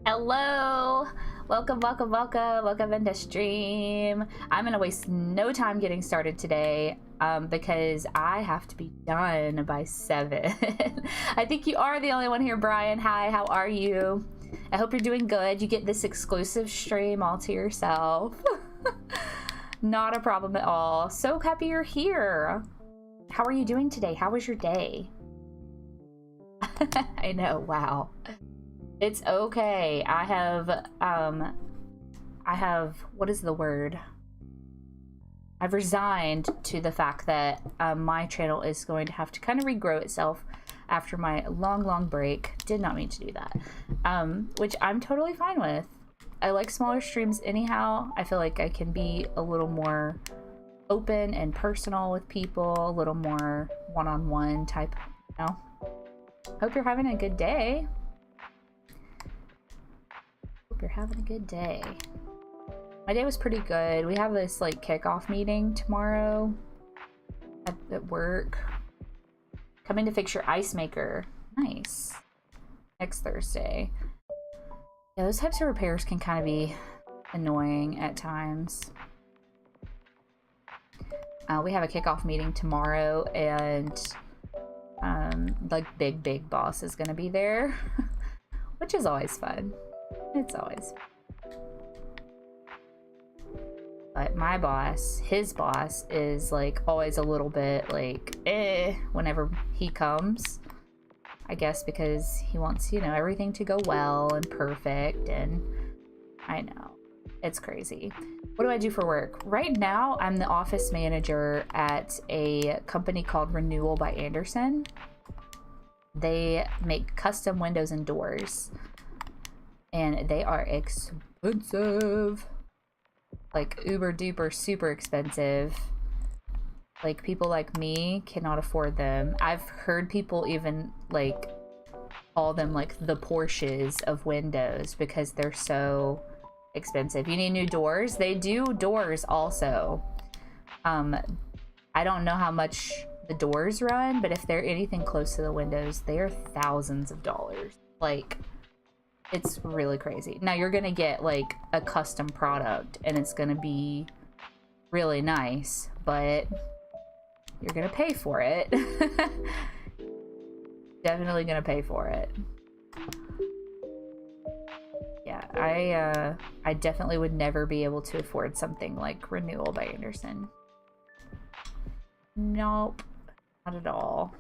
Hello, welcome into stream. I'm gonna waste no time getting started today because I have to be done by 7. I think you are the only one here, Brian. Hi, how are you? I hope you're doing good. You get this exclusive stream all to yourself. Not a problem at all. So happy you're here. How are you doing today? How was your day? I know, wow. It's okay. I have, what is the word? I've resigned to the fact that my channel is going to have to kind of regrow itself after my long break. Did not mean to do that. Which I'm totally fine with. I like smaller streams anyhow. I feel like I can be a little more open and personal with people, a little more one-on-one type, you know? Hope you're having a good day. You're having a good day. My day was pretty good. We have this like kickoff meeting tomorrow at work. Coming to fix your ice maker. Nice. Next Thursday. Yeah, those types of repairs can kind of be annoying at times. We have a kickoff meeting tomorrow, and like big boss is gonna be there, which is always fun. It's always fun. But my boss, his boss, is like always a little bit like whenever he comes. I guess because he wants, you know, everything to go well and perfect, and I know. It's crazy. What do I do for work? Right now, I'm the office manager at a company called Renewal by Anderson. They make custom windows and doors. And they are expensive. Like uber duper super expensive. Like people like me cannot afford them. I've heard people even like call them like the Porsches of windows because they're so expensive. You need new doors? They do doors also. I don't know how much the doors run, but if they're anything close to the windows, they are thousands of dollars. Like, it's really crazy. Now you're gonna get like a custom product and it's gonna be really nice, but you're gonna pay for it. Definitely gonna pay for it. Yeah, I definitely would never be able to afford something like Renewal by Anderson. Nope, not at all.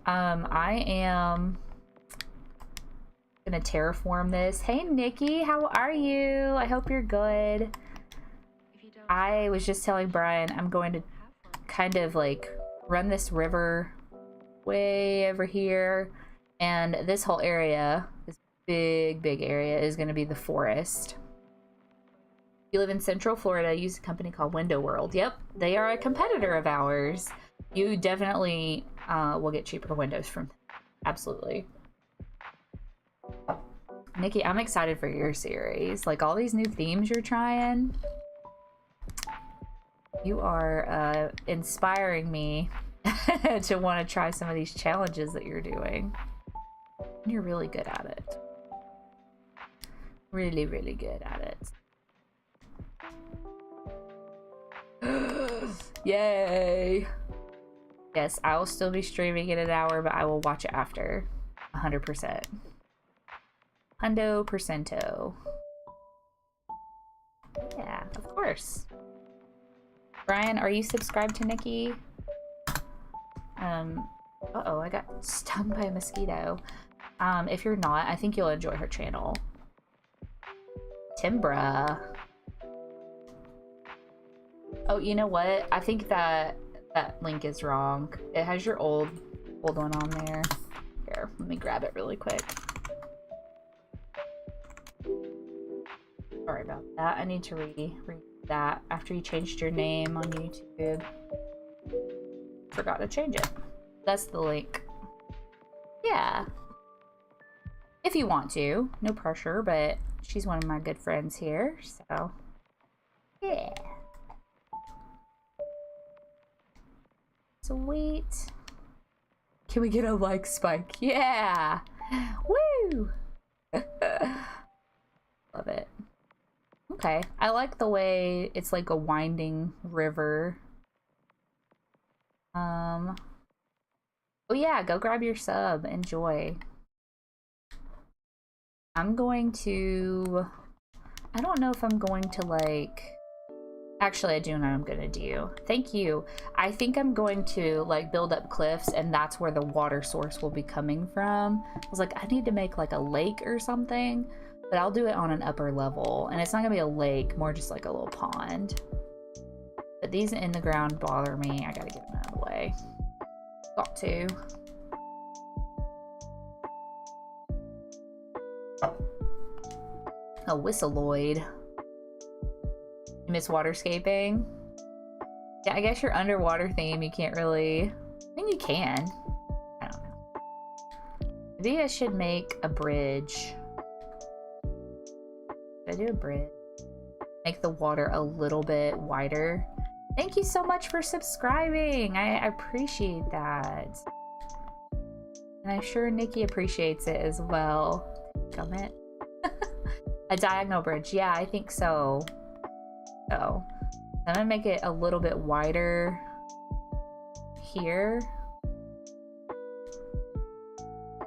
I am gonna terraform this. Hey Nikki, how are you? I hope you're good. I was just telling Brian I'm going to kind of like run this river way over here, and this whole area, this big area, is going to be the forest. If you live in Central Florida, use a company called Window World. Yep, they are a competitor of ours. You definitely will get cheaper windows from them. Absolutely. Nikki, I'm excited for your series. Like all these new themes you're trying. You are inspiring me to want to try some of these challenges that you're doing. You're really good at it. Really good at it. Yay! Yes, I will still be streaming in an hour, but I will watch it after. 100%. Hundo percento. Yeah, of course. Brian, are you subscribed to Nikki? Uh-oh, I got stung by a mosquito. If you're not, I think you'll enjoy her channel. Timbra. Oh, you know what? I think that link is wrong. It has your old one on there. Here, let me grab it really quick. Sorry about that. I need to read that after you changed your name on YouTube. Forgot to change it. That's the link. Yeah. If you want to. No pressure, but she's one of my good friends here, so yeah. Sweet. Can we get a like spike? Yeah! Woo! Love it. Okay. I like the way it's like a winding river. Oh yeah, go grab your sub. Enjoy. I'm going to... I don't know if I'm going to like... Actually, I do know what I'm gonna do. Thank you. I think I'm going to like build up cliffs and that's where the water source will be coming from. I was like, I need to make like a lake or something, but I'll do it on an upper level. And it's not gonna be a lake, more just like a little pond. But these in the ground bother me. I gotta get them out of the way. Got to. A whistleoid. You miss waterscaping? Yeah, I guess your underwater theme you can't really... I mean, you can. I don't know. Maybe I should make a bridge. Should I do a bridge? Make the water a little bit wider. Thank you so much for subscribing. I appreciate that. And I'm sure Nikki appreciates it as well. Gummit. A diagonal bridge. Yeah, I think so. So I'm gonna make it a little bit wider here.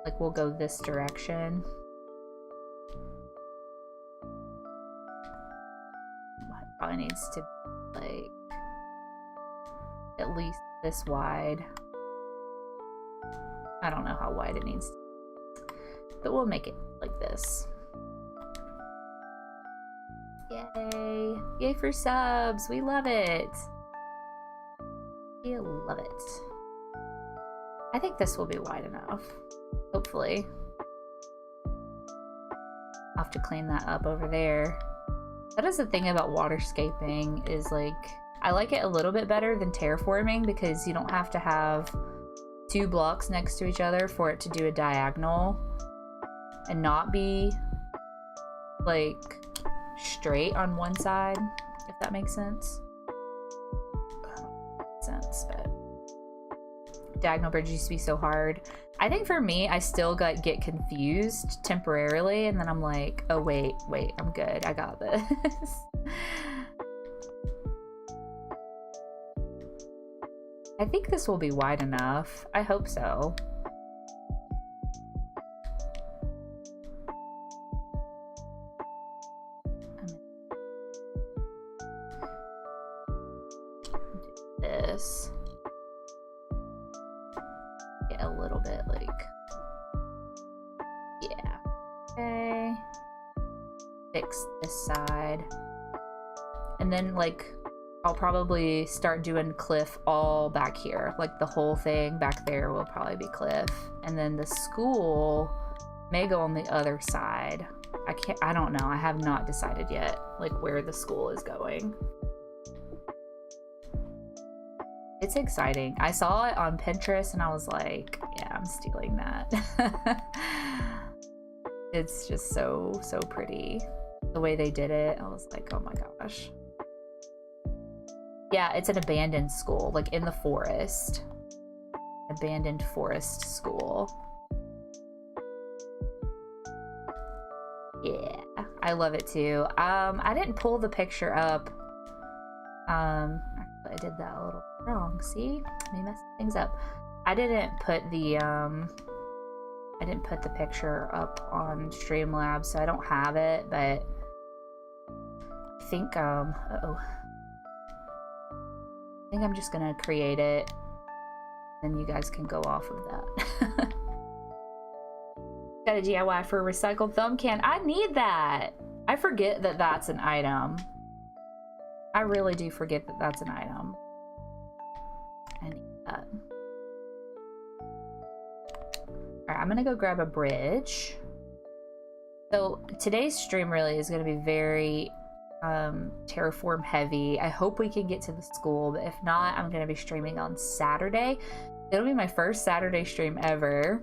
Like we'll go this direction. Probably needs to be like at least this wide. I don't know how wide it needs to be, but we'll make it like this. Yay! Yay for subs! We love it! We love it. I think this will be wide enough. Hopefully. I'll have to clean that up over there. That is the thing about waterscaping is like, I like it a little bit better than terraforming because you don't have to have 2 blocks next to each other for it to do a diagonal and not be like straight on one side, if that makes sense. But diagonal bridge used to be so hard. I think for me, I still get confused temporarily, and then I'm like, oh wait, I'm good. I got this. I think this will be wide enough. I hope so. This. Get a little bit like, yeah. Okay. Fix this side. And then like, I'll probably start doing cliff all back here. Like the whole thing back there will probably be cliff. And then the school may go on the other side. I don't know. I have not decided yet, like where the school is going. It's exciting. I saw it on Pinterest and I was like, yeah, I'm stealing that. It's just so pretty. The way they did it, I was like, oh my gosh. Yeah, it's an abandoned school, like in the forest. Abandoned forest school. Yeah, I love it too. I didn't pull the picture up. Actually, I did that a little wrong. See, me messing things up. I didn't put the picture up on Streamlabs, so I don't have it. But I think, uh-oh. I think I'm just gonna create it. Then you guys can go off of that. Got a DIY for a recycled thumb can. I need that. I forget that that's an item. I really do forget that that's an item. I need that. Alright, I'm gonna go grab a bridge. So today's stream really is gonna be very terraform heavy. I hope we can get to the school, but if not, I'm gonna be streaming on Saturday. It'll be my first Saturday stream ever.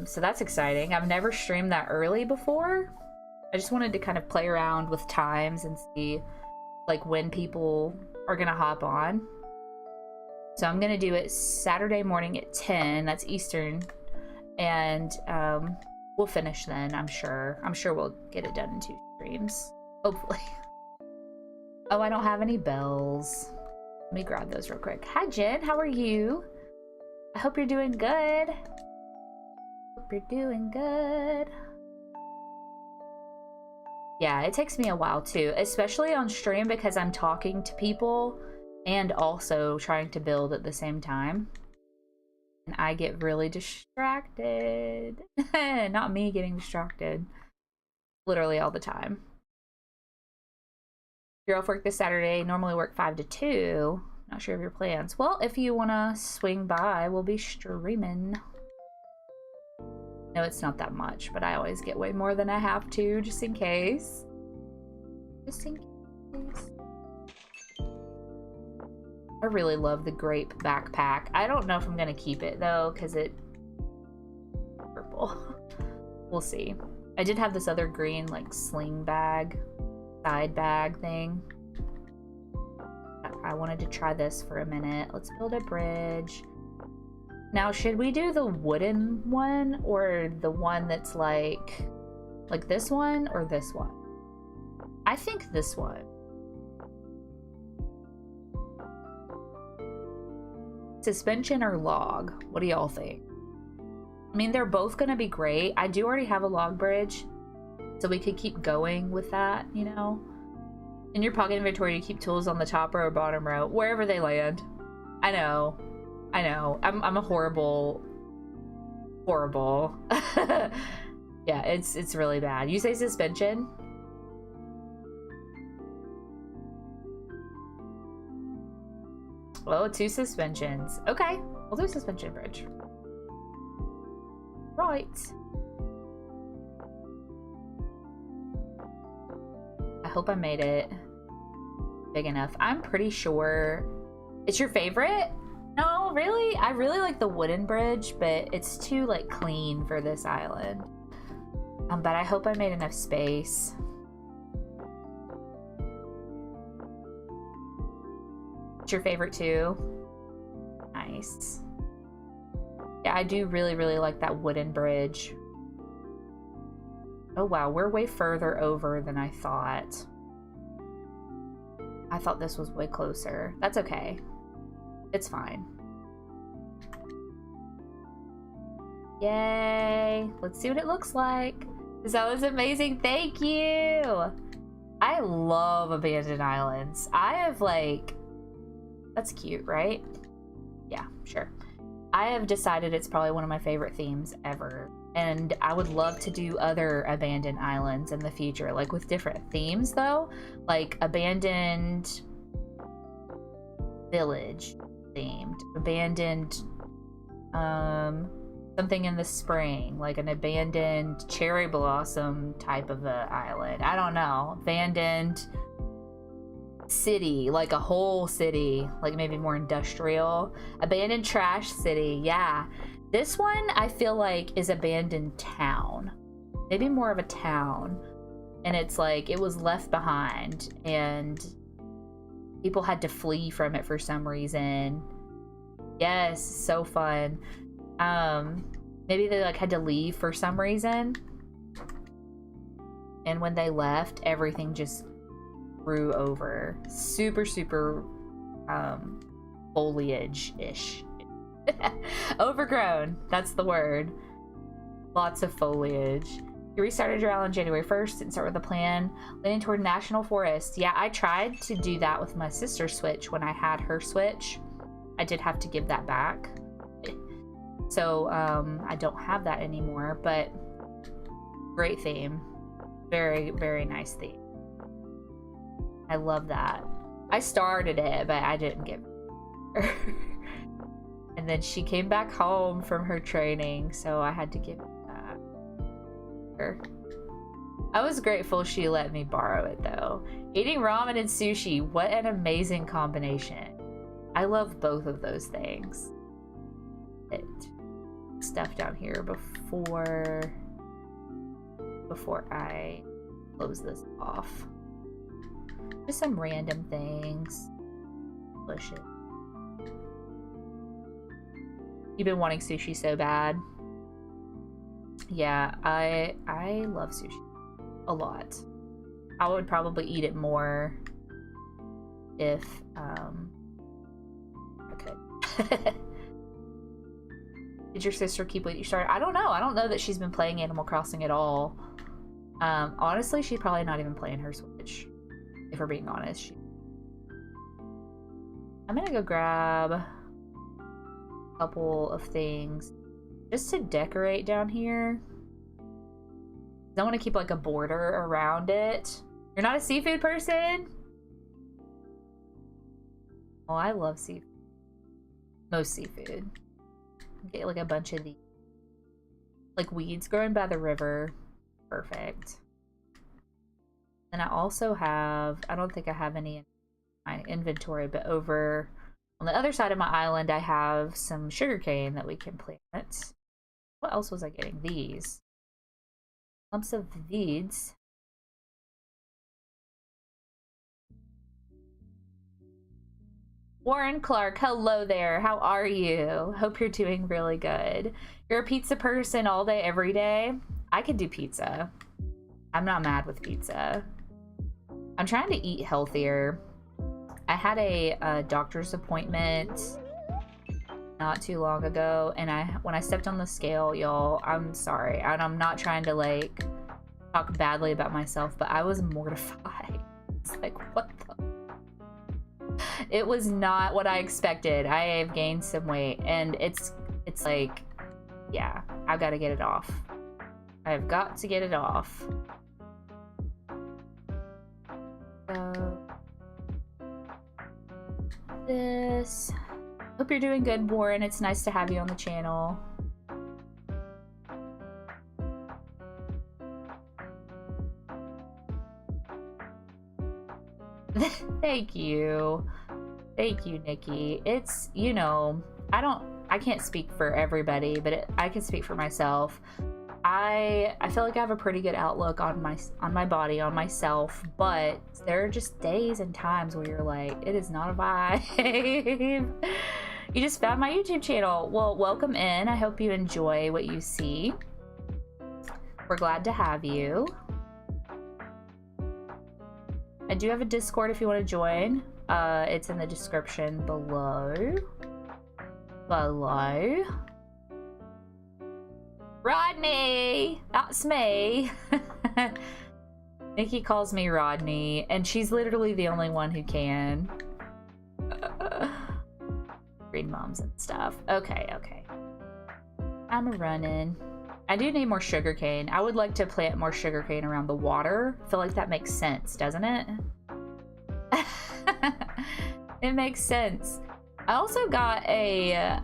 So that's exciting. I've never streamed that early before. I just wanted to kind of play around with times and see like when people are gonna hop on. So I'm gonna do it Saturday morning at 10, that's Eastern, and we'll finish then, I'm sure. I'm sure we'll get it done in 2 streams, hopefully. Oh, I don't have any bells. Let me grab those real quick. Hi Jen, how are you? I hope you're doing good. Hope you're doing good. Yeah, it takes me a while too, especially on stream because I'm talking to people and also trying to build at the same time. And I get really distracted. Not me getting distracted. Literally all the time. You're off work this Saturday, normally work 5 to 2. Not sure of your plans. Well, if you want to swing by, we'll be streaming. No, it's not that much, but I always get way more than I have to, just in case. Just in case. I really love the grape backpack. I don't know if I'm gonna keep it though, because it purple. We'll see. I did have this other green like sling bag, side bag thing. I wanted to try this for a minute. Let's build a bridge. Now, should we do the wooden one or the one that's like this one or this one? I think this one. Suspension or log? What do y'all think? I mean, they're both gonna be great. I do already have a log bridge, so we could keep going with that, you know? In your pocket inventory, you keep tools on the top row or bottom row, wherever they land. I know. I know. I'm a horrible. Yeah, it's really bad. You say suspension? Oh, 2 suspensions. Okay, we'll do suspension bridge. Right. I hope I made it big enough. I'm pretty sure it's your favorite. No, really? I really like the wooden bridge, but it's too like clean for this island. But I hope I made enough space. It's your favorite too? Nice. Yeah, I do really, really like that wooden bridge. Oh wow, we're way further over than I thought. I thought this was way closer. That's okay. It's fine. Yay! Let's see what it looks like. That was amazing. Thank you! I love abandoned islands. I have like... That's cute, right? Yeah, sure. I have decided it's probably one of my favorite themes ever. And I would love to do other abandoned islands in the future, like with different themes though. Like abandoned village themed, abandoned something in the spring, like an abandoned cherry blossom type of a island. I don't know. Abandoned city, like a whole city, like maybe more industrial. Abandoned trash city, yeah. This one I feel like is abandoned town, maybe more of a town, and it's like it was left behind and people had to flee from it for some reason. Yes, so fun. Maybe they like had to leave for some reason, and when they left, everything just grew over. Super foliage-ish. Overgrown, that's the word. Lots of foliage. You restarted your island January 1st and start with a plan leaning toward national forest. Yeah, I tried to do that with my sister's Switch when I had her Switch. I did have to give that back. So, I don't have that anymore, but great theme. Very, very nice theme. I love that. I started it, but I didn't give her. And then she came back home from her training, so I had to give it back. I was grateful she let me borrow it, though. Eating ramen and sushi, what an amazing combination. I love both of those things. Stuff down here before I close this off. Just some random things. Delicious. You've been wanting sushi so bad. Yeah, I love sushi a lot. I would probably eat it more if I could. Did your sister keep what you started? I don't know. I don't know that she's been playing Animal Crossing at all. Honestly, she's probably not even playing her Switch, if we're being honest. I'm gonna go grab a couple of things just to decorate down here. I want to keep like a border around it. You're not a seafood person? Oh, I love seafood. Most seafood. Get like a bunch of these. Like weeds growing by the river. Perfect. And I also have, I don't think I have any in my inventory, but over on the other side of my island, I have some sugarcane that we can plant. What else was I getting? These. Lumps of weeds. Warren Clark, hello there. How are you? Hope you're doing really good. You're a pizza person all day, every day? I could do pizza. I'm not mad with pizza. I'm trying to eat healthier. I had a doctor's appointment not too long ago, and when I stepped on the scale, y'all, I'm sorry, and I'm not trying to like talk badly about myself, but I was mortified. It's like, what the? It was not what I expected. I have gained some weight, and it's like, yeah, I've got to get it off. I've got to get it off. So this. Hope you're doing good, Warren. It's nice to have you on the channel. Thank you. Thank you, Nikki. It's, you know, I can't speak for everybody, but I can speak for myself. I feel like I have a pretty good outlook on my body, on myself, but there are just days and times where you're like, it is not a vibe. You just found my YouTube channel. Well, welcome in. I hope you enjoy what you see. We're glad to have you. I do have a Discord if you want to join. It's in the description below. Rodney! That's me! Nikki calls me Rodney, and she's literally the only one who can. Green moms and stuff. Okay. I'm running. I do need more sugarcane. I would like to plant more sugarcane around the water. I feel like that makes sense, doesn't it? It makes sense. I also got a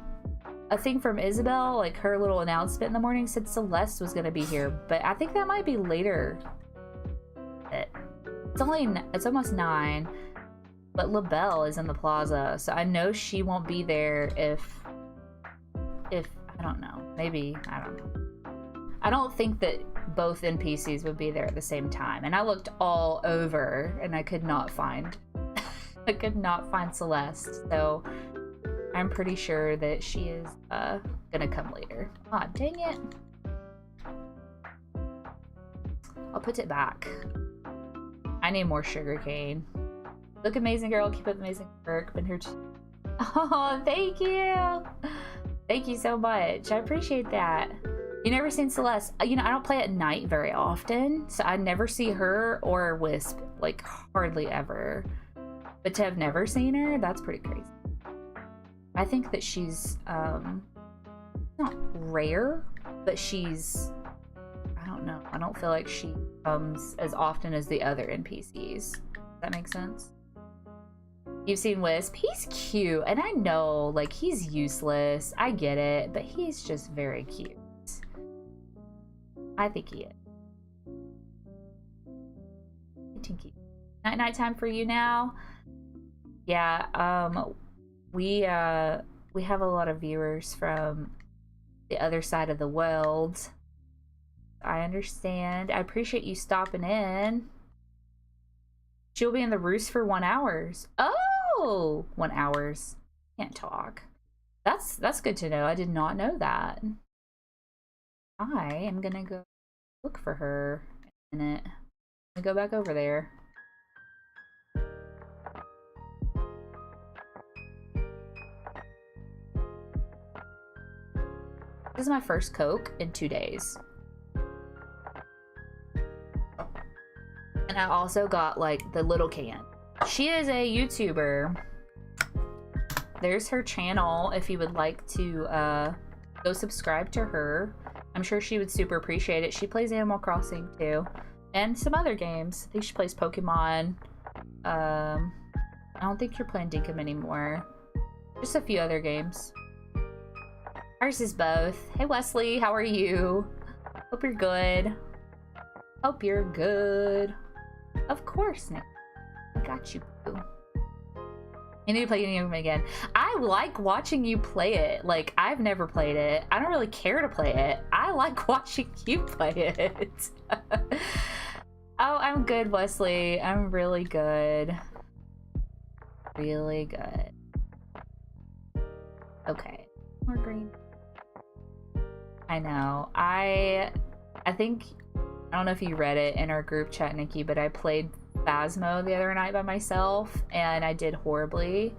thing from Isabel, like her little announcement in the morning said Celeste was gonna be here, but I think that might be later. It's almost 9, but LaBelle is in the plaza, so I know she won't be there if I don't know, maybe, I don't know. I don't think that both NPCs would be there at the same time, and I looked all over and I could not find Celeste, so I'm pretty sure that she is gonna come later. Aw, dang it. I'll put it back. I need more sugarcane. Look amazing, girl. Keep up amazing work. Been here Oh, thank you. Thank you so much. I appreciate that. You never seen Celeste? You know, I don't play at night very often, so I never see her or Wisp, like, hardly ever. But to have never seen her, that's pretty crazy. I think that she's, not rare, but she's, I don't know. I don't feel like she comes as often as the other NPCs. Does that make sense? You've seen Wisp. He's cute, and I know, like, he's useless. I get it, but he's just very cute. I think he is. Tinky. Night time for you now. Yeah, we have a lot of viewers from the other side of the world. I understand. I appreciate you stopping in. She'll be in the roost for 1 hour. Oh, 1 hour. Can't talk. That's good to know. I did not know that. I am gonna go look for her in a minute. I'm gonna go back over there. This is my first Coke in 2 days. And I also got, like, the little can. She is a YouTuber. There's her channel if you would like to go subscribe to her. I'm sure she would super appreciate it. She plays Animal Crossing too. And some other games. I think she plays Pokemon. I don't think you're playing Dinkum anymore. Just a few other games. Ours is both. Hey Wesley, how are you? Hope you're good. Hope you're good. Of course, Nick. I got you, boo. You need to play Dinkum again. I like watching you play it. Like, I've never played it. I don't really care to play it. I like watching you play it. Oh, I'm good, Wesley. I'm really good. Really good. Okay. More green. I know. I think, I don't know if you read it in our group chat, Nikki, but I played Phasmo the other night by myself and I did horribly.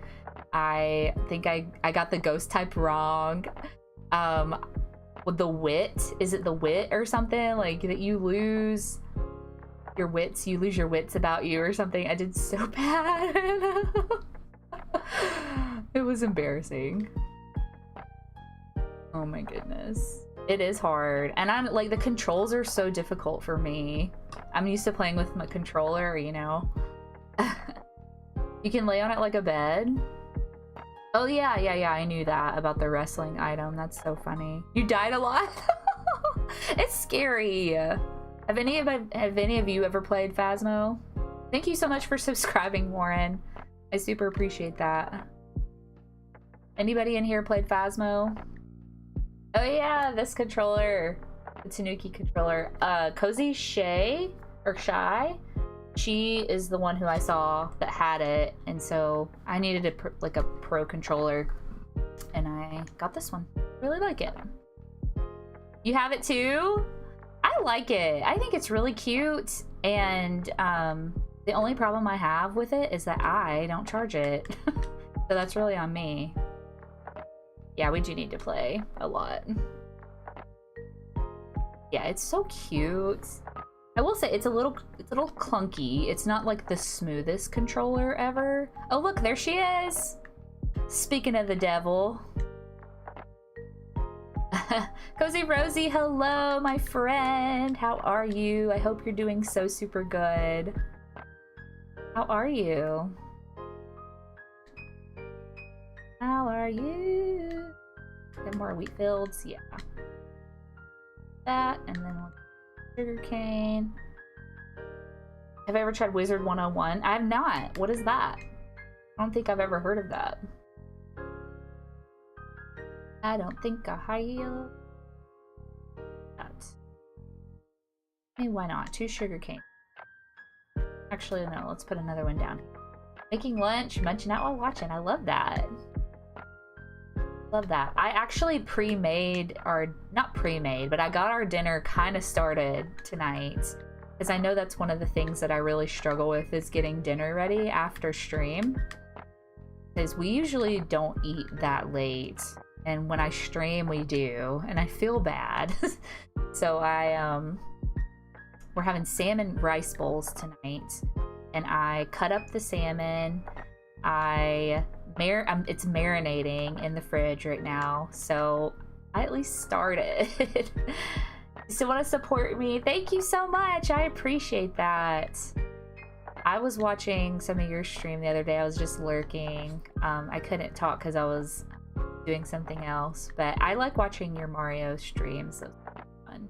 I think I got the ghost type wrong. With the wit, is it the wit or something? Like that you lose your wits, you lose your wits about you or something. I did so bad. It was embarrassing. Oh my goodness. It is hard. And I'm like, the controls are so difficult for me. I'm used to playing with my controller, you know. You can lay on it like a bed. Oh yeah, I knew that about the wrestling item. That's so funny. You died a lot? It's scary. Have any of you ever played Phasmo? Thank you so much for subscribing, Warren. I super appreciate that. Anybody in here played Phasmo? Oh yeah, this controller. The Tanuki controller. Cozy Shay, or Shy, she is the one who I saw that had it, and so I needed a pro controller, and I got this one. Really like it. You have it too? I like it. I think it's really cute, and the only problem I have with it is that I don't charge it. So that's really on me. Yeah, we do need to play a lot. Yeah, it's so cute. I will say it's a little clunky. It's not like the smoothest controller ever. Oh look, there she is. Speaking of the devil. Cozy Rosie, hello, my friend. How are you? I hope you're doing so super good. How are you? How are you? Get more wheat fields, yeah. That, and then sugar cane. Have I ever tried Wizard 101? I have not. What is that? I don't think I've ever heard of that. I don't think I have that. Hey, why not? 2 sugar cane. Actually, no, let's put another one down. Making lunch, munching out while watching. I love that. Love that. I actually pre-made, or not pre-made, but I got our dinner kind of started tonight. Because I know that's one of the things that I really struggle with is getting dinner ready after stream. Because we usually don't eat that late. and when I stream we do, and I feel bad. So we're having salmon rice bowls tonight, and I cut up the salmon. It's marinating in the fridge right now, so I at least started. So want to support me? Thank you so much. I appreciate that. I was watching some of your stream the other day. I was just lurking. I couldn't talk because I was doing something else, but I like watching your Mario streams. Those are fun.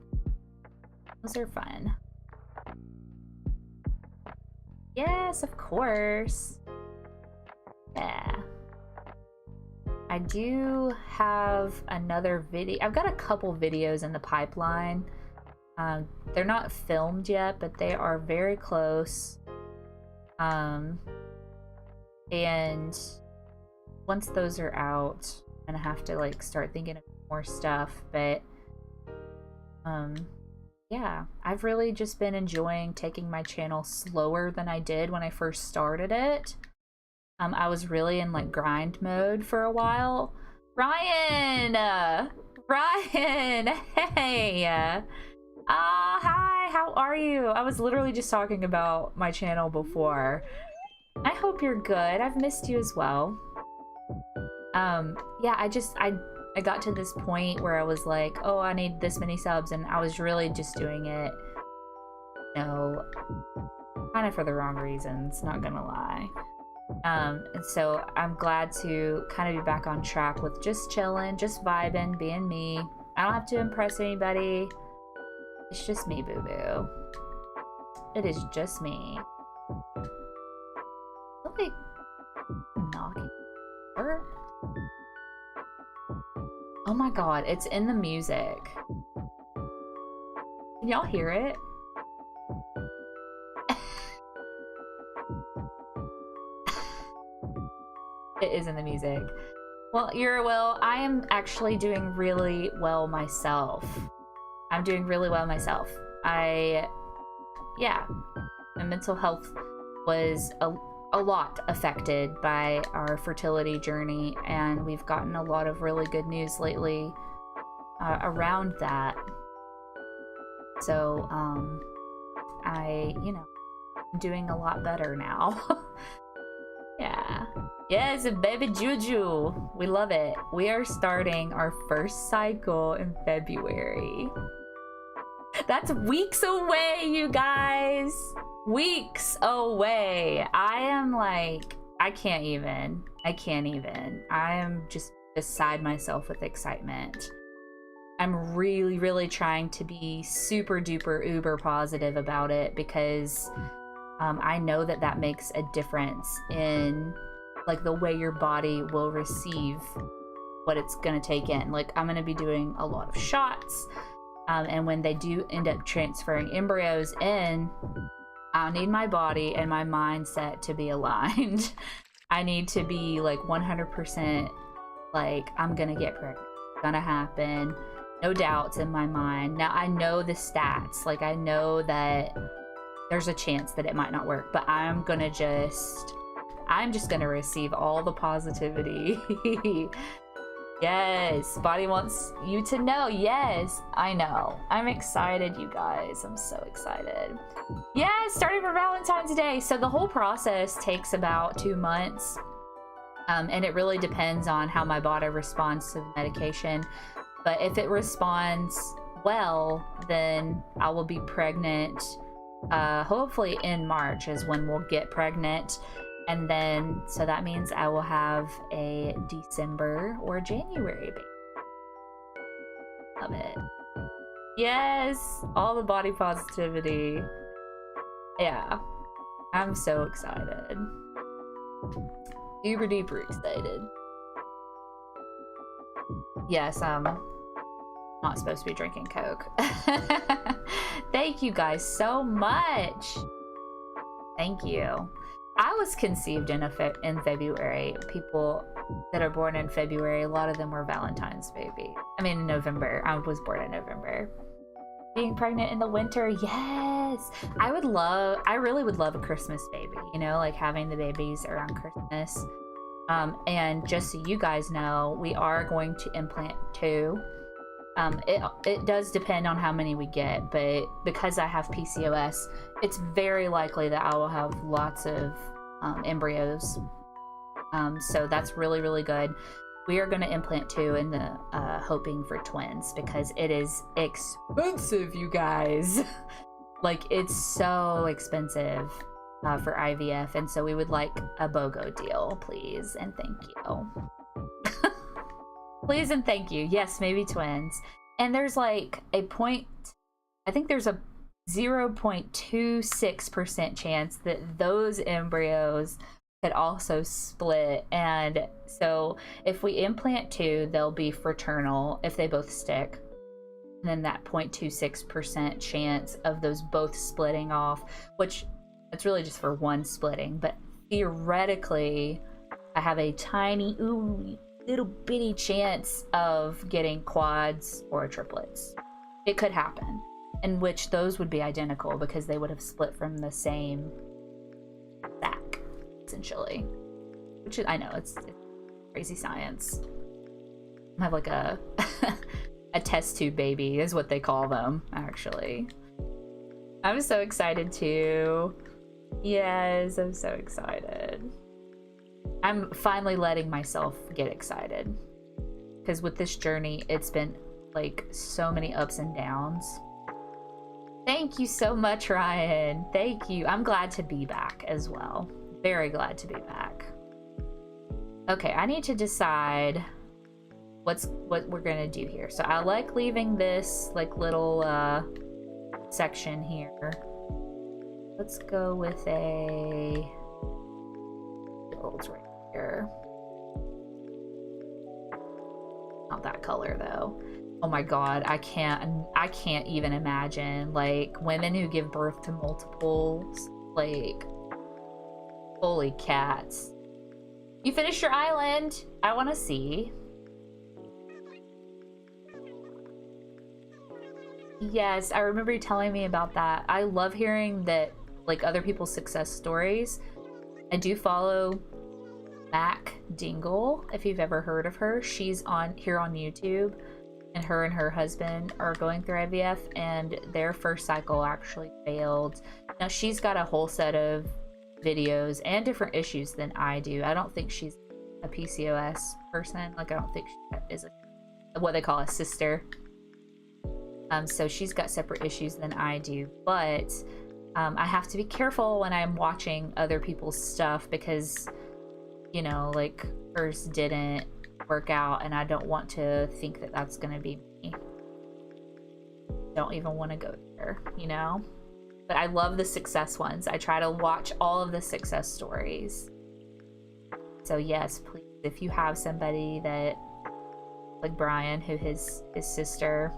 Those are fun. Yes, of course. Yeah. I do have another video. I've got a couple videos in the pipeline. They're not filmed yet, but they are very close. And once those are out, I'm gonna have to like start thinking of more stuff. But yeah, I've really just been enjoying taking my channel slower than I did when I first started it. I was really in like grind mode for a while. Ryan! Ryan! Hey! Hi, how are you? I was literally just talking about my channel before. I hope you're good. I've missed you as well. Yeah, I got to this point where I was like, oh, I need this many subs, and I was really just doing it, you know, kind of for the wrong reasons, not gonna lie. And so I'm glad to kind of be back on track with just chilling, just vibing, being me. I don't have to impress anybody. It's just me, boo-boo. It is just me. Like knocking door? Oh my god, it's in the music. Can y'all hear it? It is in the music. Well, I am actually doing really well myself. I'm doing really well myself. Yeah, my mental health was a lot affected by our fertility journey, and we've gotten a lot of really good news lately around that. So, I'm doing a lot better now. Yeah. Yes, baby Juju. We love it. We are starting our first cycle in February. That's weeks away, you guys. Weeks away. I am like, I can't even. I am just beside myself with excitement. I'm really, really trying to be super duper uber positive about it, because I know that makes a difference in like the way your body will receive what it's gonna take in. Like, I'm gonna be doing a lot of shots, and when they do end up transferring embryos in, I need my body and my mindset to be aligned. I need to be like 100% like, I'm gonna get pregnant. It's gonna happen. No doubts in my mind. Now, I know the stats. Like, I know that there's a chance that it might not work, but I'm just gonna receive all the positivity. Yes, body wants you to know. Yes, I know. I'm excited, you guys. I'm so excited. Yes, starting for Valentine's Day. So the whole process takes about 2 months. And it really depends on how my body responds to the medication. But if it responds well, then I will be pregnant. Hopefully in March is when we'll get pregnant. And then, so that means I will have a December or January baby. Love it. Yes, all the body positivity. Yeah, I'm so excited. Uber duper excited. Yes, not supposed to be drinking Coke. Thank you guys so much. Thank you. I was conceived in February. People that are born in February, a lot of them were Valentine's baby. I mean, November. I was born in November. Being pregnant in the winter, yes. I really would love a Christmas baby, you know, like having the babies around Christmas. And just so you guys know, we are going to implant 2. It does depend on how many we get, but because I have PCOS, it's very likely that I will have lots of embryos. So that's really, really good. We are going to implant 2 in the hoping for twins, because it is expensive, you guys. Like, it's so expensive for IVF, and so we would like a BOGO deal, please, and thank you. Please and thank you. Yes, maybe twins. And there's like a point, I think there's a 0.26% chance that those embryos could also split. And so if we implant 2, they'll be fraternal if they both stick. And then that 0.26% chance of those both splitting off, which it's really just for one splitting, but theoretically I have a tiny, little bitty chance of getting quads or triplets. It could happen, in which those would be identical because they would have split from the same sac, essentially. Which I know it's crazy science. I have like a a test tube baby is what they call them, actually. I'm so excited too. Yes, I'm so excited. I'm finally letting myself get excited, because with this journey, it's been like so many ups and downs. Thank you so much, Ryan. Thank you. I'm glad to be back as well. Very glad to be back. Okay, I need to decide what we're gonna do here. So I like leaving this like little section here. Let's go with a build right here. Not that color though. Oh my god, I can't even imagine like women who give birth to multiples. Like, holy cats. You finished your island. I want to see. Yes, I remember you telling me about that. I love hearing that, like, other people's success stories. I do follow Mac Dingle, if you've ever heard of her. She's on here on YouTube, and her husband are going through IVF, and their first cycle actually failed. Now, she's got a whole set of videos and different issues than I do. I don't think she's a PCOS person. Like, I don't think she is what they call a sister. So she's got separate issues than I do, but I have to be careful when I'm watching other people's stuff because, you know, like, hers didn't work out, and I don't want to think that that's gonna be me. Don't even want to go there, you know? But I love the success ones. I try to watch all of the success stories. So yes, please, if you have somebody that, like Brian, who his sister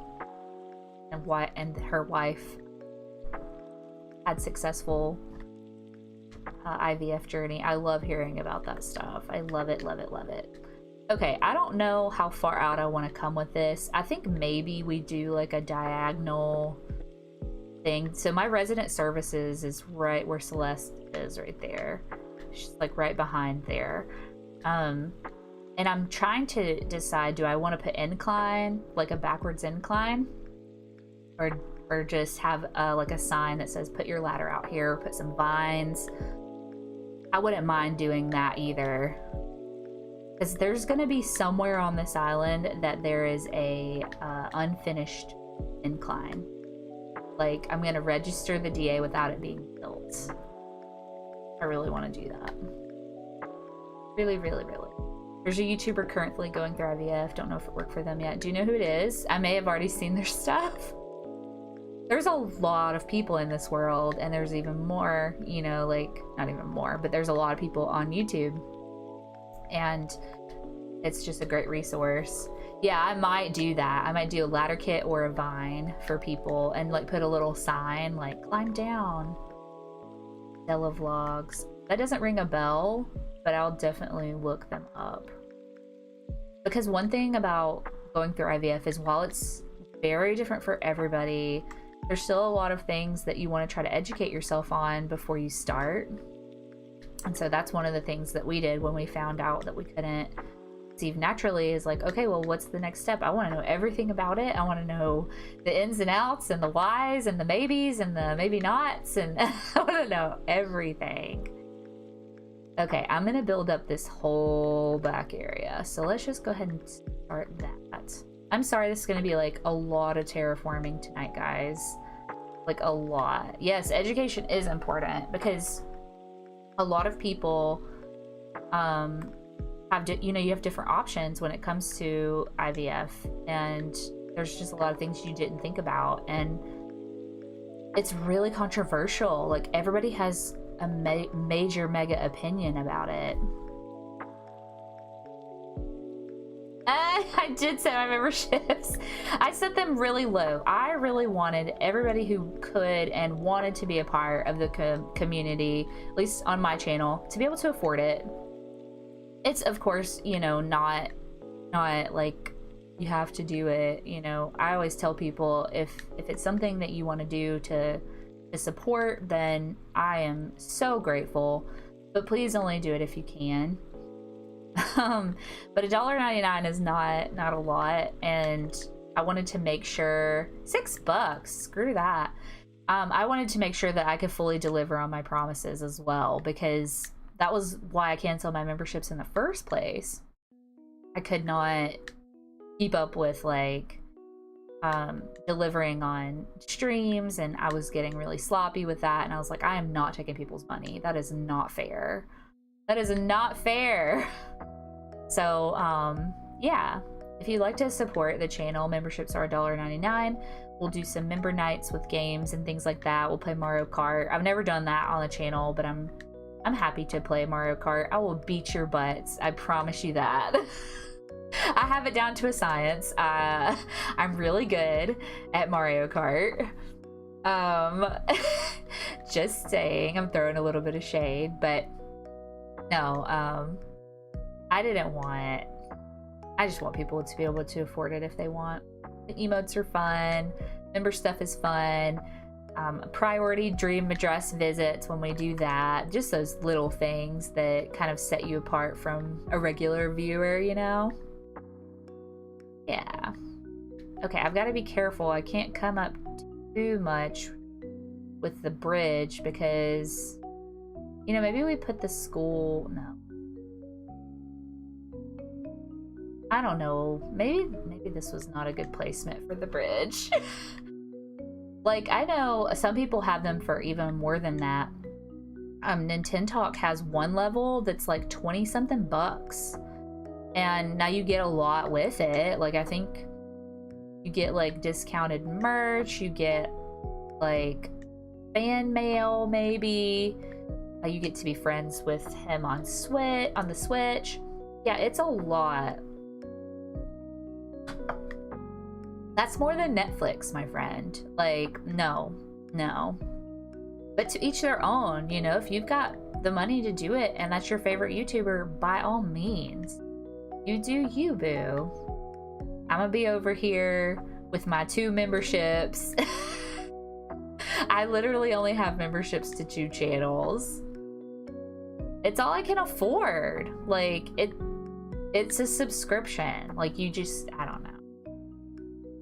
and her wife had successful IVF journey. I love hearing about that stuff. I love it, love it, love it. Okay, I don't know how far out I want to come with this. I think maybe we do like a diagonal thing. So my resident services is right where Celeste is, right there. She's like right behind there. And I'm trying to decide, do I want to put incline, like a backwards incline? Or just have like a sign that says put your ladder out here, put some vines. I wouldn't mind doing that either, because there's going to be somewhere on this island that there is a unfinished incline. Like, I'm going to register the DA without it being built. I really want to do that. Really, really, really. There's a YouTuber currently going through IVF. Don't know if it worked for them yet. Do you know who it is? I may have already seen their stuff. There's a lot of people in this world, and there's even more, you know, like, not even more, but there's a lot of people on YouTube, and it's just a great resource. Yeah, I might do that. I might do a ladder kit or a vine for people, and like put a little sign like climb down. Della Vlogs. That doesn't ring a bell, but I'll definitely look them up. Because one thing about going through IVF is, while it's very different for everybody, there's still a lot of things that you want to try to educate yourself on before you start. And so that's one of the things that we did when we found out that we couldn't conceive naturally, is like, okay, well, what's the next step? I want to know everything about it. I want to know the ins and outs and the whys and the maybes and the maybe nots, and I want to know everything. Okay, I'm gonna build up this whole back area, so let's just go ahead and start that. I'm sorry, this is gonna be like a lot of terraforming tonight, guys. Like a lot. Yes, education is important, because a lot of people have you have different options when it comes to IVF, and there's just a lot of things you didn't think about, and it's really controversial. Like, everybody has a major mega opinion about it. I did set my memberships. I set them really low. I really wanted everybody who could and wanted to be a part of the community, at least on my channel, to be able to afford it. It's, of course, not like you have to do it. I always tell people, if it's something that you want to do to support, then I am so grateful, but please only do it if you can. But $1.99 is not a lot, and I wanted to make sure $6, screw that. I wanted to make sure that I could fully deliver on my promises as well, because that was why I canceled my memberships in the first place. I could not keep up with like delivering on streams, and I was getting really sloppy with that, and I was like, I am not taking people's money. That is not fair. That is not fair. So yeah, if you'd like to support the channel, memberships are $1.99. We'll do some member nights with games and things like that. We'll play Mario Kart. I've never done that on the channel, but I'm happy to play Mario Kart. I will beat your butts, I promise you that. I have it down to a science. I'm really good at Mario Kart. Just saying, I'm throwing a little bit of shade, but no, I just want people to be able to afford it if they want. The emotes are fun, member stuff is fun, priority dream address visits when we do that, just those little things that kind of set you apart from a regular viewer, Yeah. Okay, I've got to be careful. I can't come up too much with the bridge, because maybe we put the school. No, I don't know. Maybe this was not a good placement for the bridge. Like, I know some people have them for even more than that. Nintendo has one level that's like 20 something bucks, and now you get a lot with it. Like, I think you get like discounted merch, you get like fan mail, maybe you get to be friends with him on the Switch. Yeah, it's a lot. That's more than Netflix, my friend. Like, no. But to each their own, if you've got the money to do it and that's your favorite YouTuber, by all means, you do you, boo. I'm gonna be over here with my 2 memberships. I literally only have memberships to 2 channels. It's all I can afford. Like, it's a subscription. Like, I don't know.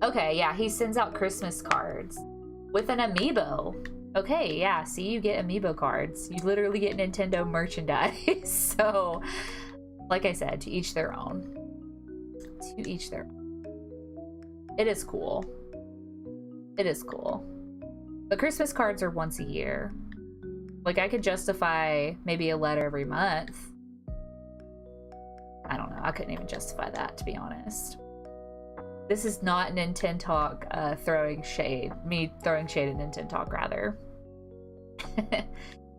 Okay, yeah, he sends out Christmas cards with an amiibo. Okay, yeah, see, you get amiibo cards. You literally get Nintendo merchandise. So, like I said, to each their own. To each their own. It is cool. It is cool. But Christmas cards are once a year. Like, I could justify maybe a letter every month. I don't know. I couldn't even justify that, to be honest. This is not Nintendo Talk throwing shade. Me throwing shade at Nintendo Talk, rather.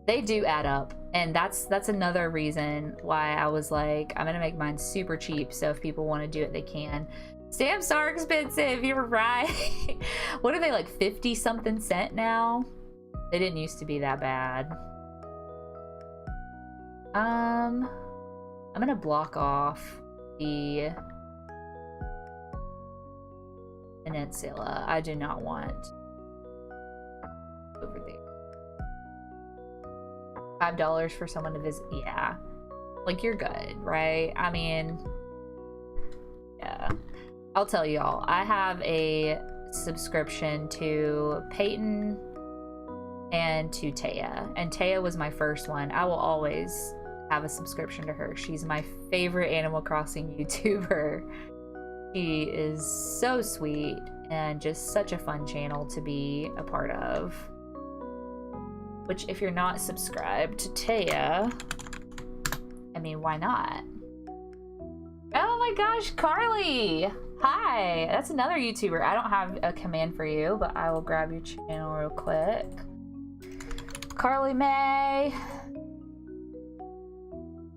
They do add up. And that's another reason why I was like, I'm going to make mine super cheap. So if people want to do it, they can. Stamps are expensive. You're right. What are they, like 50 something cent now? They didn't used to be that bad. I'm going to block off the peninsula. I do not want over there. $5 for someone to visit. Yeah. Like, you're good, right? I mean, yeah. I'll tell y'all, I have a subscription to Peyton and to Taya. And Taya was my first one. I will always have a subscription to her. She's my favorite Animal Crossing YouTuber. She is so sweet and just such a fun channel to be a part of. Which, if you're not subscribed to Taya, I mean, why not? Oh my gosh, Carly! Hi! That's another YouTuber. I don't have a command for you, but I will grab your channel real quick. Carly May!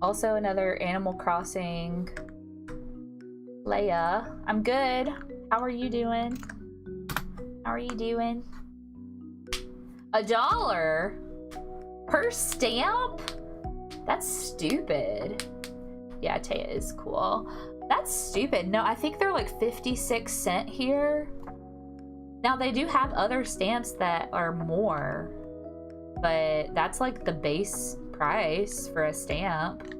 Also another Animal Crossing Leia. I'm good. How are you doing? How are you doing? $1 per stamp? That's stupid. Yeah, Taya is cool. That's stupid. No, I think they're like 56 cents here. Now, they do have other stamps that are more, but that's like the base price for a stamp.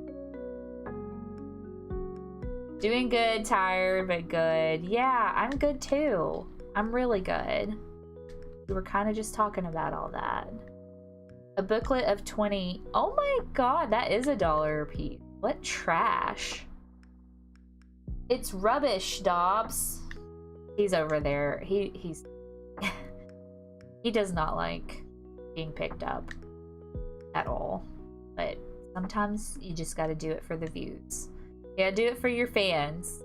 Doing good, tired, but good. Yeah, I'm good too. I'm really good. We were kind of just talking about all that. A booklet of 20. Oh my god, that is $1 a piece. What trash. It's rubbish, Dobbs. He's over there. He's he does not like being picked up at all. But sometimes you just gotta do it for the views. Yeah, do it for your fans.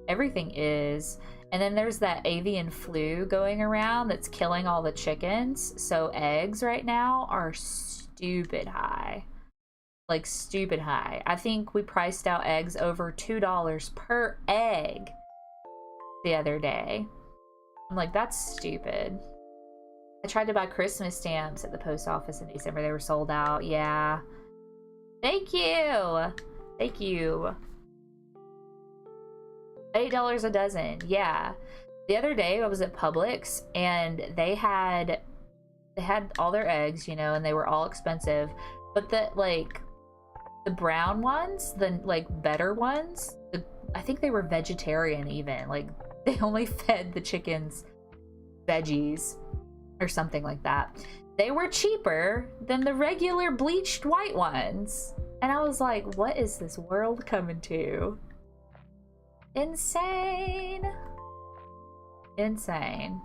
Everything is. And then there's that avian flu going around that's killing all the chickens. So eggs right now are stupid high. Like, stupid high. I think we priced out eggs over $2 per egg the other day. I'm like, that's stupid. I tried to buy Christmas stamps at the post office in December. They were sold out. Yeah. Thank you. Thank you. $8 a dozen. Yeah. The other day I was at Publix and they had all their eggs, you know, and they were all expensive. But the brown ones, the like better ones, I think they were vegetarian even. Like, they only fed the chickens veggies or something like that. They were cheaper than the regular bleached white ones. And I was like, what is this world coming to? Insane. Insane.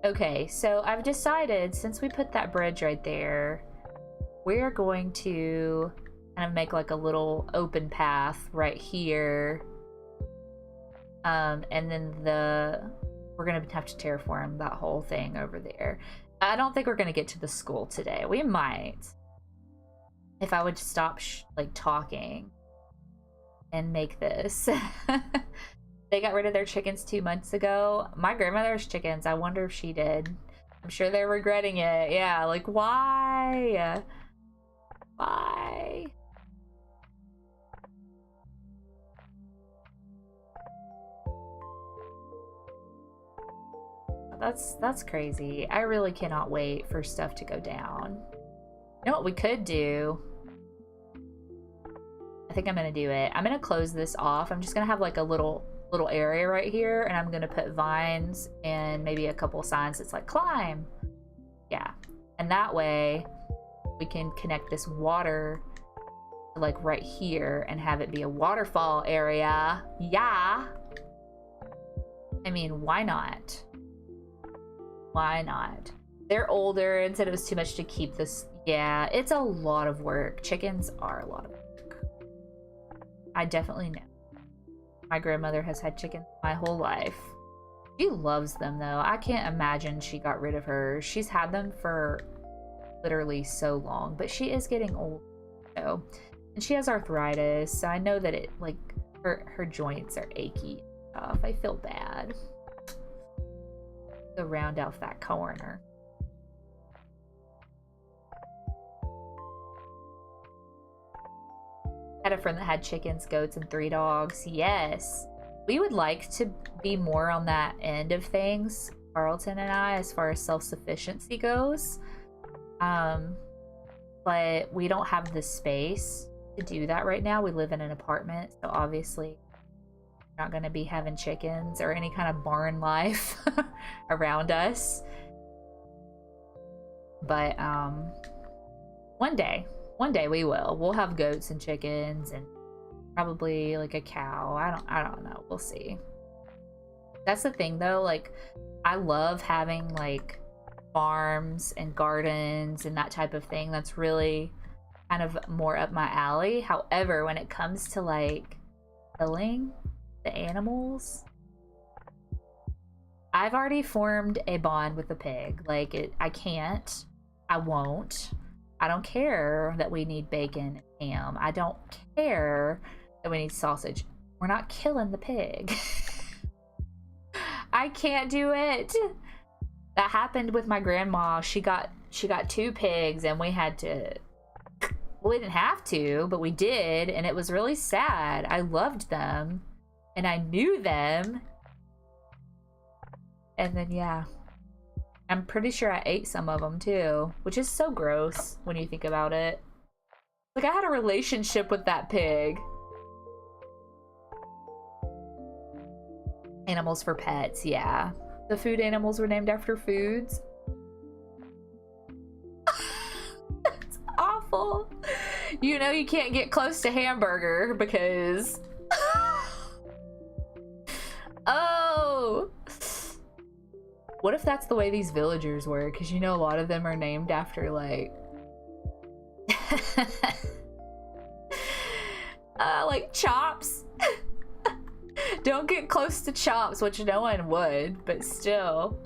Okay, so I've decided, since we put that bridge right there, we're going to kind of make like a little open path right here. And then we're gonna have to terraform that whole thing over there. I don't think we're gonna get to the school today. We might. If I would stop like talking and make this. They got rid of their chickens 2 months ago. My grandmother's chickens, I wonder if she did. I'm sure they're regretting it. Yeah, like, why? Why? That's crazy. I really cannot wait for stuff to go down. You know what we could do? I think I'm gonna do it. I'm gonna close this off. I'm just gonna have like a little area right here, and I'm gonna put vines and maybe a couple signs that's like climb. Yeah, and that way we can connect this water like right here and have it be a waterfall area. Yeah, I mean, why not? Why not? They're older and said it was too much to keep this. Yeah, it's a lot of work. Chickens are a lot of work. I definitely know. My grandmother has had chickens my whole life. She loves them though. I can't imagine she got rid of hers. She's had them for literally so long, but she is getting old, so, and she has arthritis, so I know that it, like, her joints are achy and stuff. I feel bad. Go round out that corner. Had a friend that had chickens, goats, and 3 dogs. Yes, we would like to be more on that end of things, Carlton and I, as far as self-sufficiency goes. But we don't have the space to do that right now. We live in an apartment, so obviously we're not going to be having chickens or any kind of barn life around us. But one day we will. We'll have goats and chickens and probably like a cow. I don't know. We'll see. That's the thing though, like I love having like farms and gardens and that type of thing. That's really kind of more up my alley. However, when it comes to like killing the animals, I've already formed a bond with the pig. Like I can't, I won't. I don't care that we need bacon and ham. I don't care that we need sausage. We're not killing the pig. I can't do it. That happened with my grandma. She got 2 pigs and we had to, well, we didn't have to, but we did, and it was really sad. I loved them and I knew them. And then yeah, I'm pretty sure I ate some of them too, which is so gross when you think about it. Like I had a relationship with that pig. Animals for pets, yeah. The food animals were named after foods. That's awful. You know you can't get close to hamburger because... Oh! What if that's the way these villagers were? Because you know a lot of them are named after like... like chops. Don't get close to chops, which no one would, but still.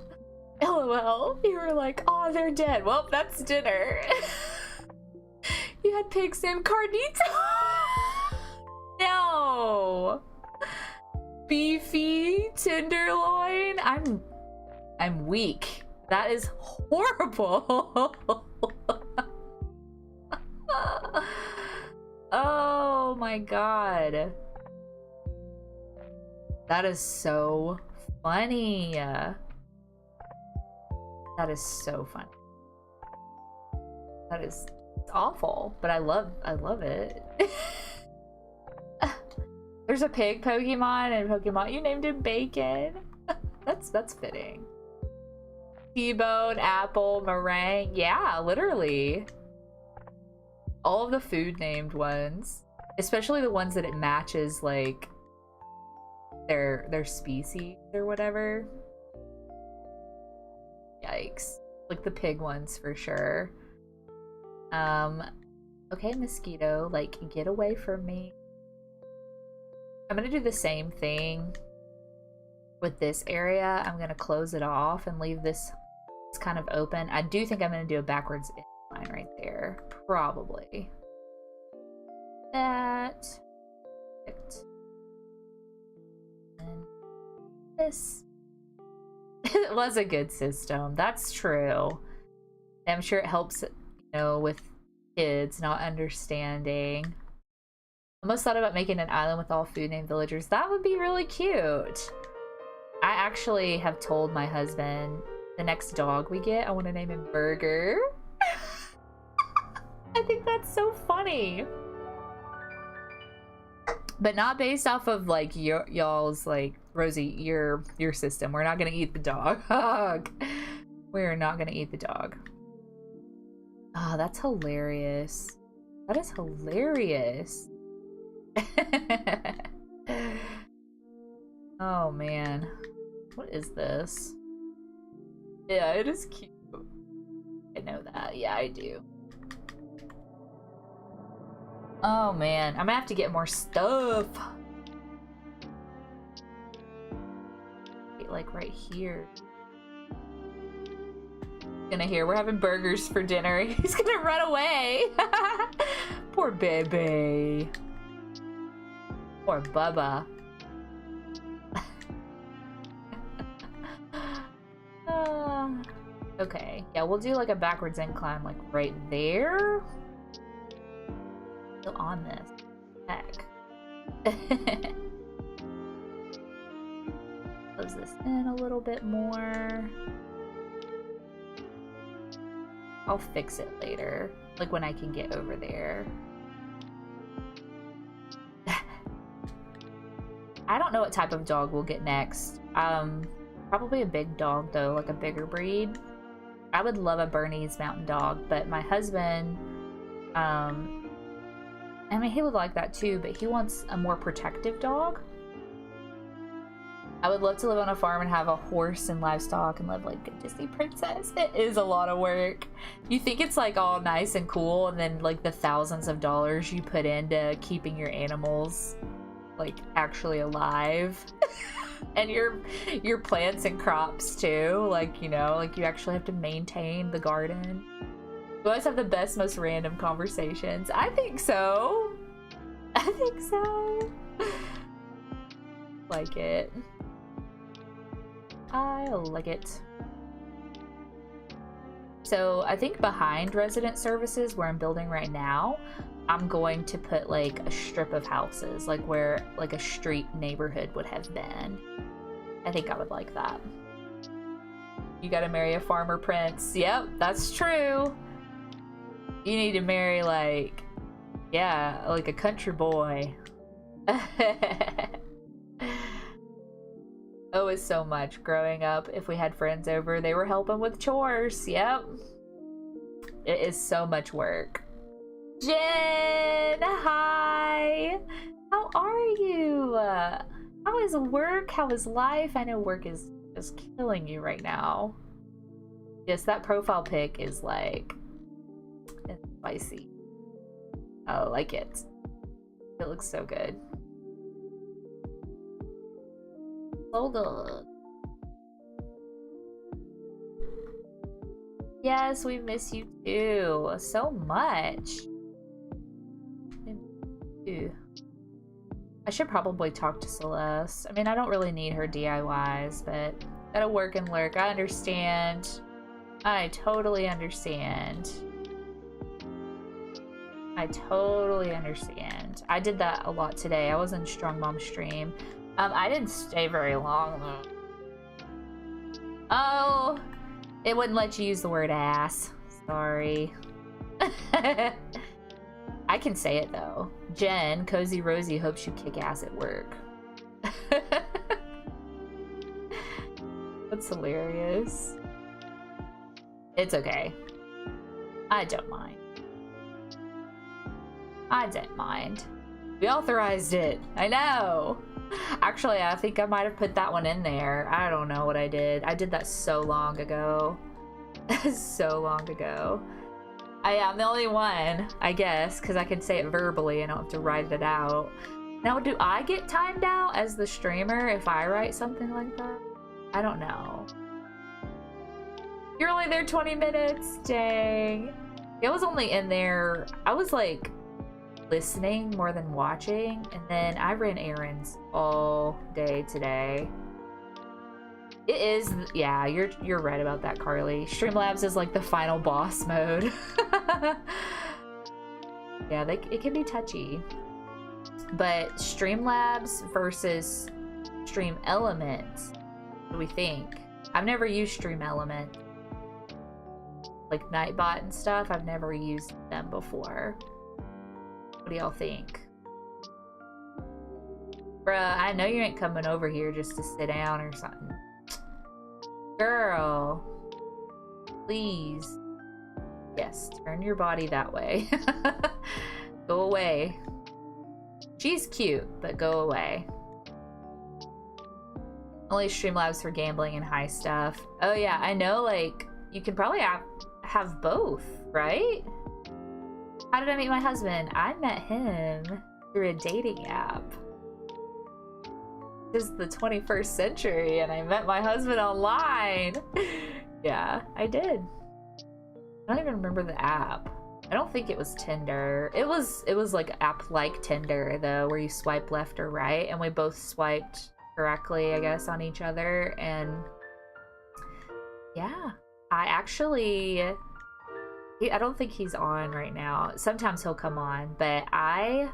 LOL. You were like, oh, they're dead. Well, that's dinner. You had pigs named Carnito. No. Beefy tenderloin. I'm weak. That is horrible. Oh my god. That is so funny. That is so funny. That is, it's awful, but I love it. There's a pig Pokemon, and Pokemon, you named him Bacon. That's fitting. T-bone, apple, meringue. Yeah, literally. All of the food named ones, especially the ones that it matches like their species or whatever. Yikes. Like the pig ones for sure. Okay, mosquito, like get away from me. I'm gonna do the same thing with this area. I'm gonna close it off and leave this kind of open. I do think I'm gonna do a backwards incline right there. Probably. That. Perfect. And this. It was a good system. That's true. I'm sure it helps, you know, with kids not understanding. I almost thought about making an island with all food named villagers. That would be really cute. I actually have told my husband the next dog we get, I want to name him Burger. I think that's so funny. But not based off of like y'all's like, Rosie, your system. We're not gonna eat the dog. We're not gonna eat the dog. Oh, that's hilarious. That is hilarious. Oh man, what is this? Yeah, it is cute. I know that. Yeah, I do. Oh man, I'm gonna have to get more stuff. Like right here. Gonna hear we're having burgers for dinner. He's gonna run away. Poor baby. Poor Bubba. Okay, yeah, we'll do like a backwards incline like right there. Still on this. Heck. Close this in a little bit more. I'll fix it later. Like when I can get over there. I don't know what type of dog we'll get next. Probably a big dog though, like a bigger breed. I would love a Bernese Mountain Dog, but my husband, I mean, he would like that too, but he wants a more protective dog. I would love to live on a farm and have a horse and livestock and live like a Disney princess. It is a lot of work. You think it's like all nice and cool, and then like the thousands of dollars you put into keeping your animals like actually alive. And your plants and crops too, like, you know, like you actually have to maintain the garden. You always have the best, most random conversations. I think so. I think so. Like it. I like it. So I think behind resident services, where I'm building right now, I'm going to put like a strip of houses, like where like a street neighborhood would have been. I think I would like that. You gotta marry a farmer prince. Yep, that's true. You need to marry like, yeah, like a country boy. Oh, it's so much. Growing up, if we had friends over, they were helping with chores. Yep. It is so much work. Jen, hi. How are you? How is work? How is life? I know work is just killing you right now. Yes, that profile pic is like, it's spicy. I like it. It looks so good. So good. Yes, we miss you too. So much. I should probably talk to Celeste. I mean, I don't really need her DIYs, but gotta work and lurk. I understand. I totally understand. I totally understand. I did that a lot today. I was in Strong Mom stream. I didn't stay very long though. Oh, it wouldn't let you use the word ass. Sorry. I can say it though. Jen, Cozy Rosie hopes you kick ass at work. That's hilarious. It's okay. I don't mind. I don't mind. We authorized it. I know. Actually, I think I might have put that one in there. I don't know what I did. I did that so long ago. So long ago. I am the only one, I guess, because I can say it verbally and I don't have to write it out. Now, do I get timed out as the streamer if I write something like that? I don't know. You're only there 20 minutes? Dang. I was only in there, I was like listening more than watching, and then I ran errands all day today. It is, yeah, you're right about that, Carly. Streamlabs is like the final boss mode. Yeah, it can be touchy. But Streamlabs versus Stream Element, what do we think? I've never used Stream Element. Like Nightbot and stuff, I've never used them before. What do y'all think? Bruh, I know you ain't coming over here just to sit down or something. Girl, please. Yes, turn your body that way. Go away. She's cute, but go away. Only Streamlabs for gambling and high stuff. Oh yeah, I know, like, you can probably have both, right? How did I meet my husband? I met him through a dating app. This is the 21st century and I met my husband online. Yeah, I did. I don't even remember the app. I don't think it was Tinder. It was like app like Tinder though, where you swipe left or right, and we both swiped correctly, I guess, on each other. And yeah, I actually, I don't think he's on right now. Sometimes he'll come on, but I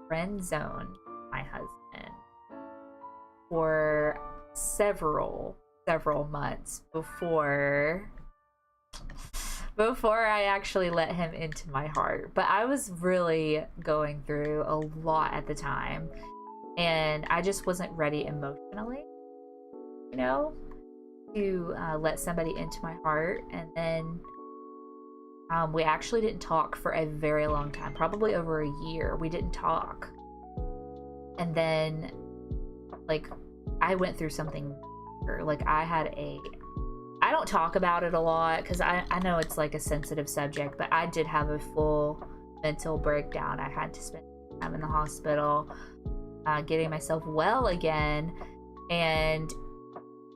friend zoned my husband for several months before before I actually let him into my heart. But I was really going through a lot at the time, and I just wasn't ready emotionally, you know, to let somebody into my heart. And then we actually didn't talk for a very long time, probably over a year. We didn't talk. And then, like, I went through something, like, I don't talk about it a lot because I know it's like a sensitive subject, but I did have a full mental breakdown. I had to spend time in the hospital getting myself well again. And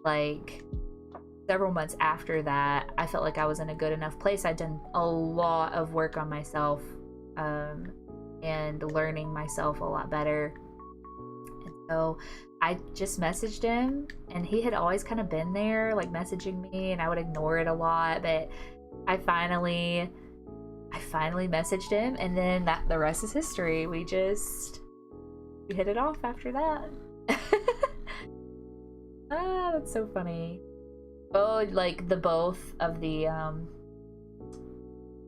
like several months after that, I felt like I was in a good enough place. I'd done a lot of work on myself and learning myself a lot better. And so I just messaged him, and he had always kind of been there, like messaging me, and I would ignore it a lot. But I finally messaged him, and then the rest is history. We hit it off after that. Ah, that's so funny. Oh, like the both of the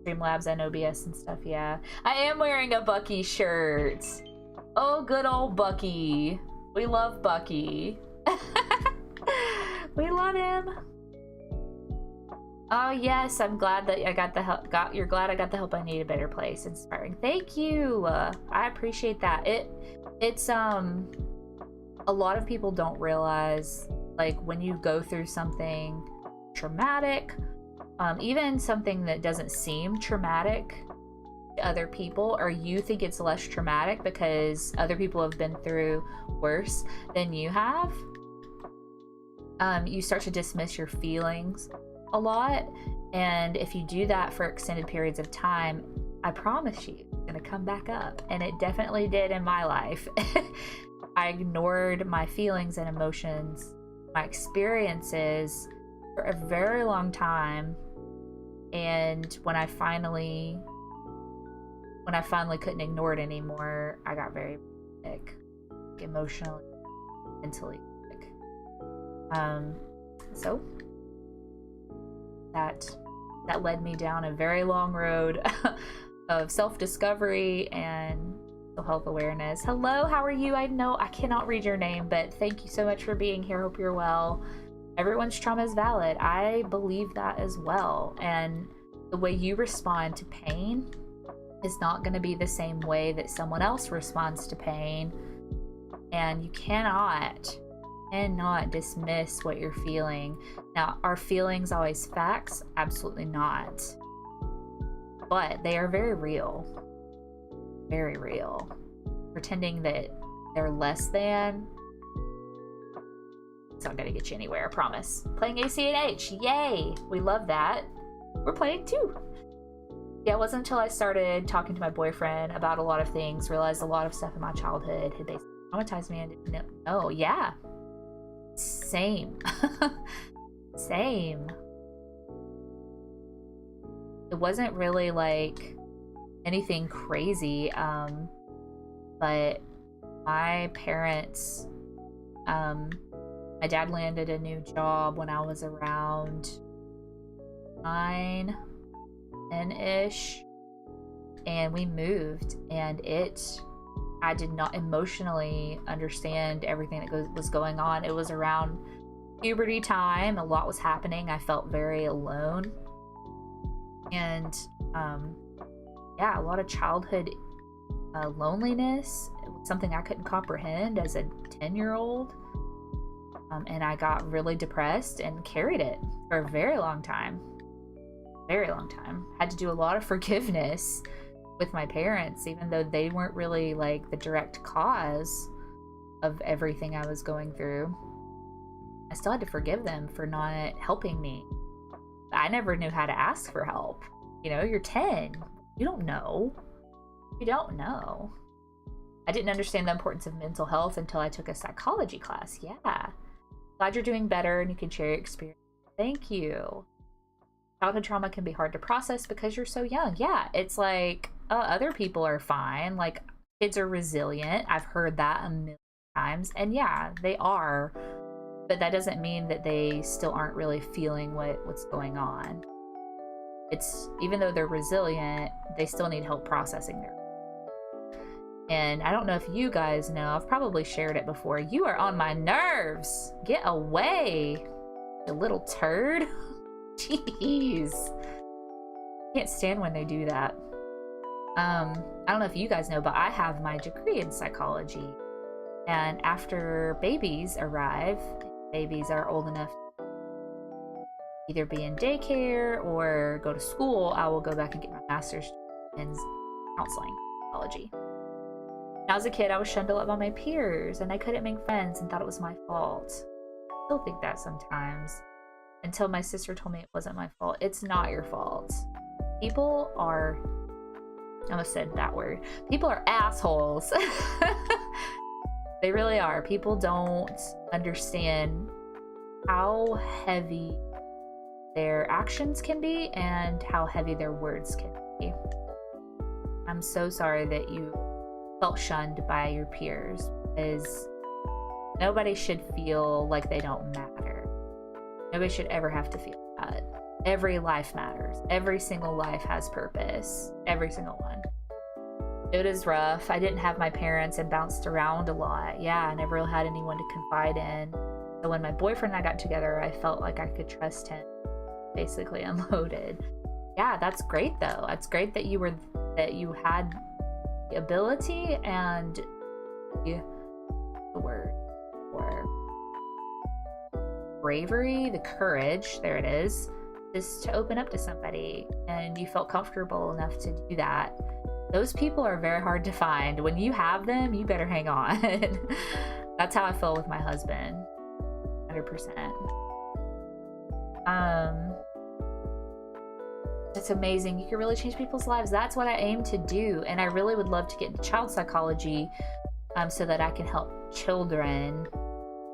Streamlabs and OBS and stuff. Yeah, I am wearing a Bucky shirt. Oh, good old Bucky. We love Bucky. We love him. Oh yes, I'm glad that I got the help. You're glad I got the help I needed. Better place. Inspiring. Thank you. I appreciate that. It's a lot of people don't realize, like, when you go through something traumatic, even something that doesn't seem traumatic to other people, or you think it's less traumatic because other people have been through worse than you have, you start to dismiss your feelings a lot. And if you do that for extended periods of time, I promise you it's gonna come back up. And it definitely did in my life. I ignored my feelings and emotions, my experiences, for a very long time. And when I finally couldn't ignore it anymore, I got very sick, emotionally, mentally sick. So that led me down a very long road of self-discovery and mental health awareness. Hello, how are you? I know I cannot read your name, but thank you so much for being here. Hope you're well. Everyone's trauma is valid. I believe that as well. And the way you respond to pain is not going to be the same way that someone else responds to pain. And you cannot dismiss what you're feeling. Now, are feelings always facts? Absolutely not. But they are very real. Very real. Pretending that they're less than, it's not going to get you anywhere, I promise. Playing ACNH, yay! We love that. We're playing too. Yeah, it wasn't until I started talking to my boyfriend about a lot of things, realized a lot of stuff in my childhood had basically traumatized me, and didn't know. Yeah. Same. Same. It wasn't really like anything crazy, but my parents, my dad landed a new job when I was around 9, 10-ish, and we moved, and I did not emotionally understand everything that was going on. It was around puberty time. A lot was happening. I felt very alone. And yeah, a lot of childhood loneliness. It was something I couldn't comprehend as a 10-year-old. And I got really depressed and carried it for a very long time. Very long time. Had to do a lot of forgiveness with my parents, even though they weren't really like the direct cause of everything I was going through. I still had to forgive them for not helping me. I never knew how to ask for help. You know, you're 10. You don't know. You don't know. I didn't understand the importance of mental health until I took a psychology class. Yeah. Glad you're doing better and you can share your experience. Thank you. Childhood trauma can be hard to process because you're so young. Yeah, it's like other people are fine. Like, kids are resilient. I've heard that a million times. And yeah, they are. But that doesn't mean that they still aren't really feeling what's going on. it's, even though they're resilient, they still need help processing their. And I don't know if you guys know, I've probably shared it before. You are on my nerves. Get away, you little turd. Jeez. Can't stand when they do that. I don't know if you guys know, but I have my degree in psychology. And after babies arrive, babies are old enough to either be in daycare or go to school, I will go back and get my master's in counseling psychology. When I was a kid, I was shunned a lot by my peers, and I couldn't make friends and thought it was my fault. I still think that sometimes, until my sister told me it wasn't my fault. It's not your fault. People are, I almost said that word. People are assholes. They really are. People don't understand how heavy their actions can be and how heavy their words can be. I'm so sorry that you felt shunned by your peers, because nobody should feel like they don't matter. Nobody should ever have to feel that. Every life matters. Every single life has purpose. Every single one. It is rough. I didn't have my parents and bounced around a lot. Yeah, I never really had anyone to confide in. So when my boyfriend and I got together, I felt like I could trust him. Basically unloaded. Yeah, that's great though. That's great that you had the ability and the word for bravery, the courage, there it is, just to open up to somebody, and you felt comfortable enough to do that. Those people are very hard to find. When you have them, you better hang on. That's how I feel with my husband. 100%. It's amazing. You can really change people's lives. That's what I aim to do. And I really would love to get into child psychology so that I can help children,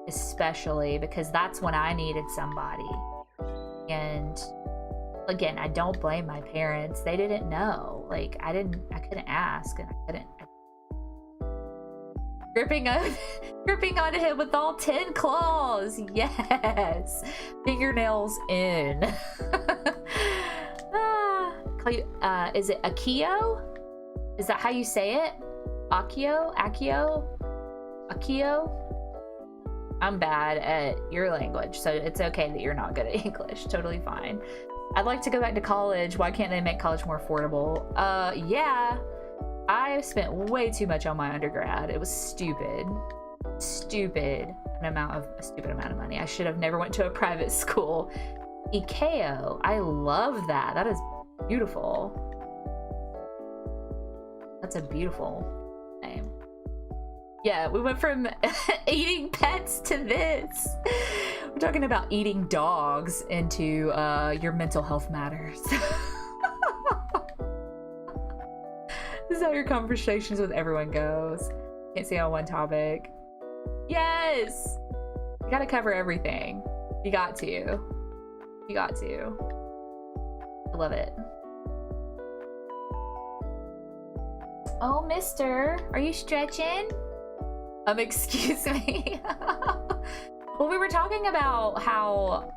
especially because that's when I needed somebody. And again, I don't blame my parents. They didn't know. Like, I couldn't ask, and I couldn't. Gripping on him with all 10 claws. Yes. Fingernails in. Is it Akio? Is that how you say it? Akio? I'm bad at your language, so it's okay that you're not good at English. Totally fine. I'd like to go back to college. Why can't they make college more affordable? Yeah. I spent way too much on my undergrad. It was stupid. A stupid amount of money. I should have never went to a private school. Ikeo. I love that. That is beautiful. That's a beautiful name. Yeah, we went from eating pets to this. We're talking about eating dogs into your mental health matters. This is how your conversations with everyone goes. Can't stay on one topic. Yes! You gotta cover everything. You got to. You got to. I love it. Oh, mister, are you stretching? Excuse me. Well, we were talking about how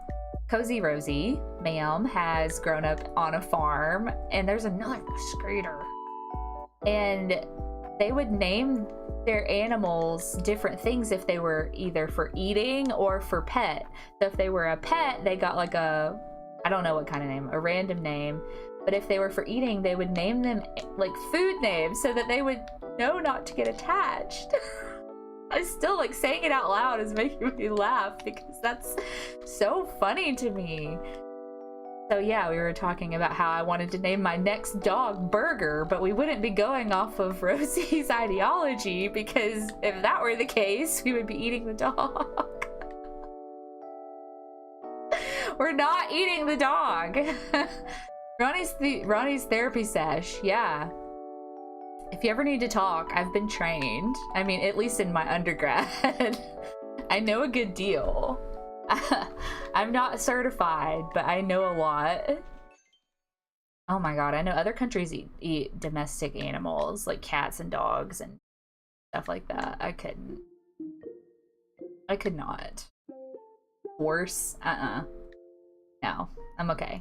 Cozy Rosie, ma'am, has grown up on a farm, and there's another scooter. And they would name their animals different things if they were either for eating or for pet. So if they were a pet, they got like a, I don't know what kind of name, a random name. But if they were for eating, they would name them like food names so that they would know not to get attached. I still, like, saying it out loud is making me laugh because that's so funny to me. So yeah, we were talking about how I wanted to name my next dog Burger, but we wouldn't be going off of Rosie's ideology, because if that were the case, we would be eating the dog. We're not eating the dog. Ronnie's therapy sesh, yeah. If you ever need to talk, I've been trained. I mean, at least in my undergrad. I know a good deal. I'm not certified, but I know a lot. Oh my god, I know other countries eat domestic animals, like cats and dogs and stuff like that. I couldn't. I could not. Horse? No, I'm okay.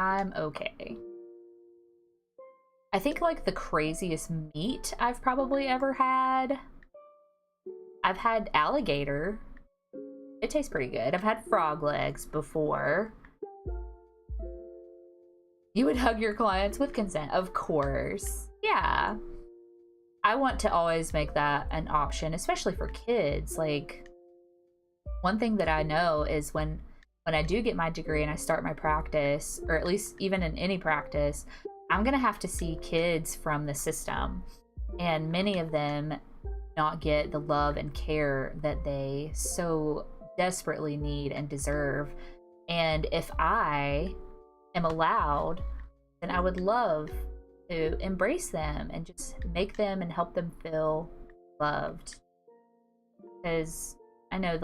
I'm okay. I think like the craziest meat I've probably ever had, I've had alligator. It tastes pretty good. I've had frog legs before. You would hug your clients with consent, of course. Yeah. I want to always make that an option, especially for kids. Like, one thing that I know is when I do get my degree and I start my practice, or at least even in any practice, I'm gonna have to see kids from the system, and many of them not get the love and care that they so desperately need and deserve. And if I am allowed, then I would love to embrace them and just make them and help them feel loved. Because I know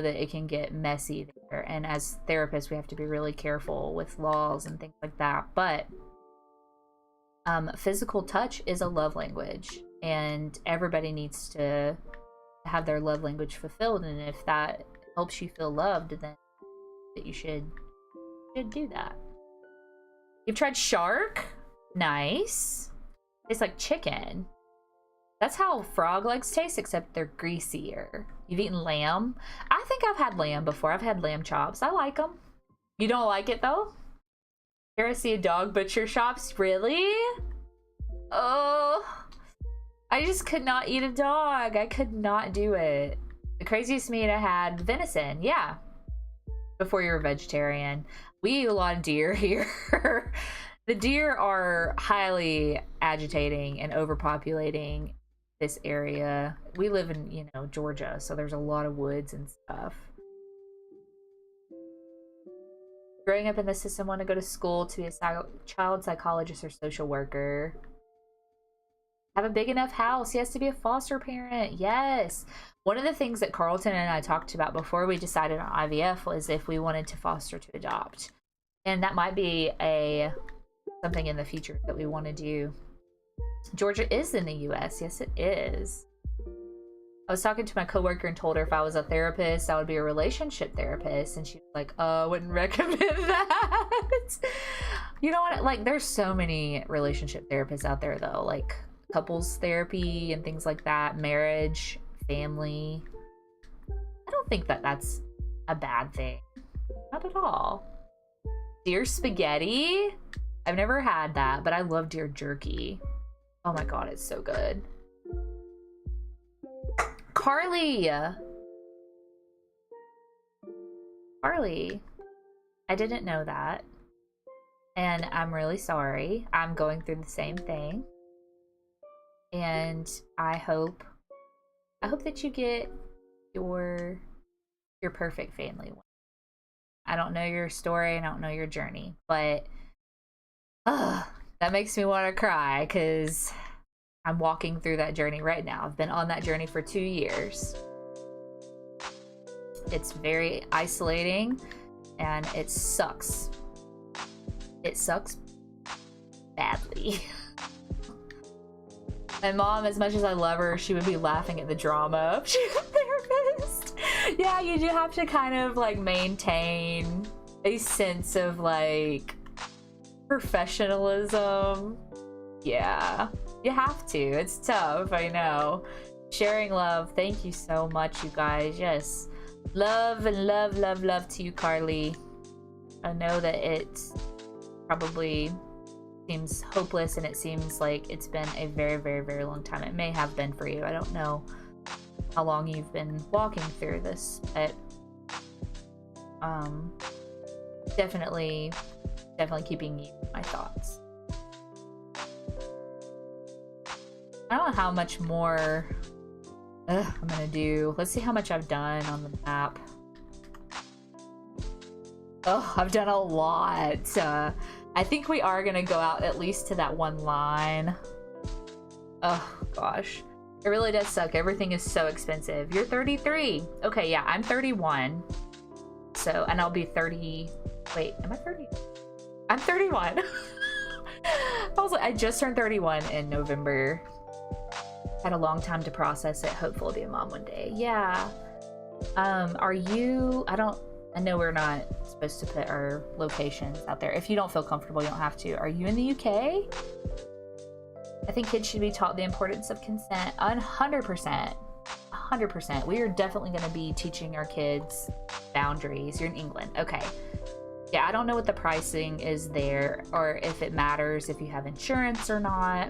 that it can get messy there, and as therapists we have to be really careful with laws and things like that. But physical touch is a love language, and everybody needs to have their love language fulfilled. And if that helps you feel loved, then that you should do that. You've tried shark? Nice. It's like chicken. That's how frog legs taste, except they're greasier. You've eaten lamb? I think I've had lamb before. I've had lamb chops. I like them. You don't like it, though? Here I see a dog butcher shops. Really? Oh, I just could not eat a dog. I could not do it. The craziest meat I had, venison. Yeah. Before you're a vegetarian. We eat a lot of deer here. The deer are highly agitating and overpopulating this area. We live in, Georgia, so there's a lot of woods and stuff. Growing up in the system, want to go to school to be a child psychologist or social worker. Have a big enough house. He has to be a foster parent. Yes. One of the things that Carlton and I talked about before we decided on IVF was if we wanted to foster to adopt. And that might be something in the future that we want to do. Georgia is in the US. Yes, it is. I was talking to my coworker and told her if I was a therapist, I would be a relationship therapist. And she was like, I wouldn't recommend that. You know what? Like, there's so many relationship therapists out there, though. Like, couples therapy and things like that. Marriage, family. I don't think that that's a bad thing. Not at all. Deer spaghetti? I've never had that, but I love deer jerky. Oh my god, it's so good. Carly! Carly, I didn't know that. And I'm really sorry. I'm going through the same thing. And I hope that you get your perfect family one. I don't know your story, I don't know your journey, but that makes me want to cry because I'm walking through that journey right now. I've been on that journey for 2 years. It's very isolating and it sucks. It sucks badly. My mom, as much as I love her, she would be laughing at the drama. She's a therapist. Yeah, you do have to kind of like maintain a sense of like professionalism. Yeah, you have to. It's tough, I know. Sharing love. Thank you so much, you guys. Yes. Love and love, love, love to you, Carly. I know that it probably seems hopeless and it seems like it's been a very, very, very long time. It may have been for you. I don't know how long you've been walking through this, but definitely keeping you in my thoughts. I don't know how much more I'm gonna do. Let's see how much I've done on the map. Oh, I've done a lot. I think we are gonna go out at least to that one line. Oh gosh, it really does suck. Everything is so expensive. You're 33. Okay, yeah, I'm 31. So, and I'll be 30. Wait, am I 30? I'm 31. I just turned 31 in November. Had a long time to process it. Hopefully I'll be a mom one day. Yeah. Are you, I know we're not supposed to put our locations out there. If you don't feel comfortable, you don't have to. Are you in the UK? I think kids should be taught the importance of consent. 100%. 100%. We are definitely going to be teaching our kids boundaries. You're in England. Okay. Yeah, I don't know what the pricing is there, or if it matters if you have insurance or not.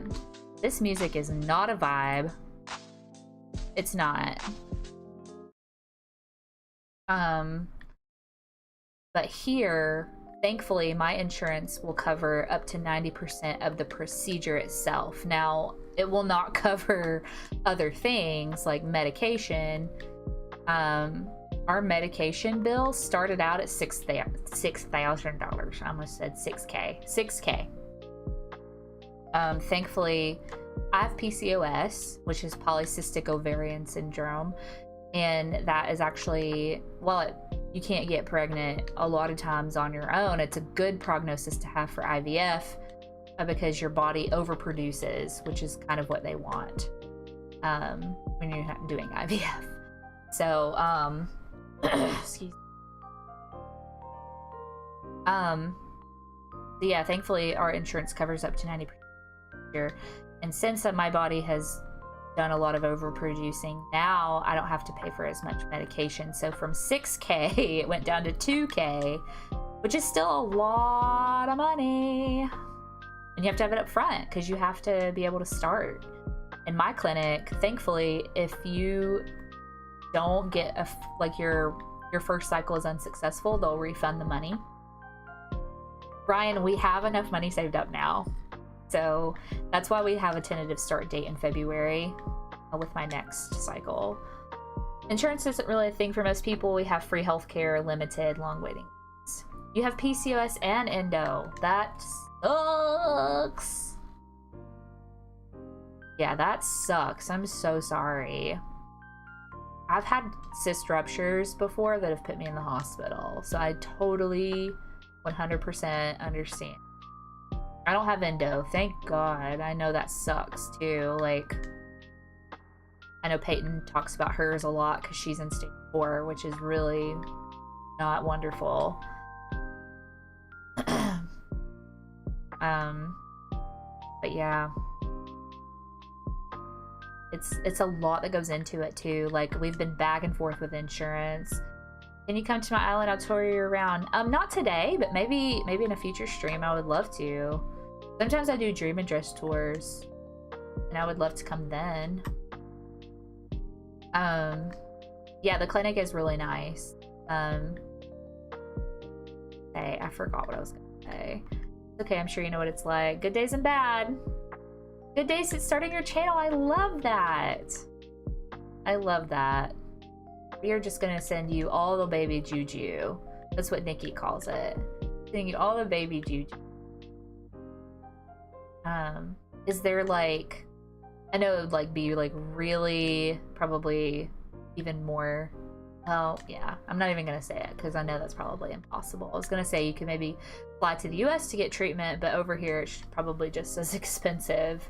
This music is not a vibe. It's not. But here, thankfully, my insurance will cover up to 90% of the procedure itself. Now, it will not cover other things like medication. Our medication bill started out at $6,000. I almost said 6K. 6K. Thankfully, I have PCOS, which is polycystic ovarian syndrome, and that is actually, well, you can't get pregnant a lot of times on your own. It's a good prognosis to have for IVF because your body overproduces, which is kind of what they want when you're not doing IVF. So, excuse me. Yeah, thankfully our insurance covers up to 90% here. And since my body has done a lot of overproducing, now I don't have to pay for as much medication. So from 6K, it went down to 2K, which is still a lot of money. And you have to have it up front because you have to be able to start. In my clinic, thankfully, if you don't get your first cycle is unsuccessful, they'll refund the money. Ryan, we have enough money saved up now. So that's why we have a tentative start date in February with my next cycle. Insurance isn't really a thing for most people. We have free healthcare, limited, long waiting lists. You have PCOS and endo. That sucks. Yeah, that sucks. I'm so sorry. I've had cyst ruptures before that have put me in the hospital. So I totally 100% understand. I don't have endo, thank God. I know that sucks too. Like, I know Peyton talks about hers a lot because she's in stage 4, which is really not wonderful. But yeah, it's a lot that goes into it too. Like, we've been back and forth with insurance. Can you come to my island? I'll tour you around. Not today, but maybe in a future stream. I would love to. Sometimes I do dream address tours, and I would love to come then. Yeah, the clinic is really nice. Hey, I forgot what I was gonna say. Okay, I'm sure you know what it's like. Good days and bad. Good days since starting your channel. I love that. I love that. We are just gonna send you all the baby juju. That's what Nikki calls it. Sending you all the baby juju. Is there like, I know it would like be like really probably even more. Oh yeah, I'm not even gonna say it because I know that's probably impossible. I was gonna say you could maybe fly to the US to get treatment, but over here it's probably just as expensive.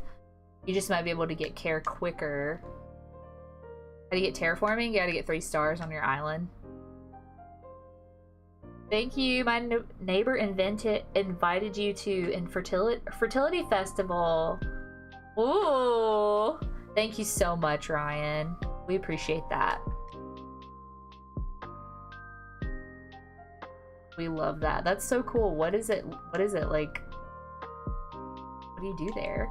You just might be able to get care quicker. How do you get terraforming? You gotta get 3 stars on your island. Thank you. My neighbor invited you to fertility festival. Ooh. Thank you so much, Ryan. We appreciate that. We love that. That's so cool. What is it? What is it like? What do you do there?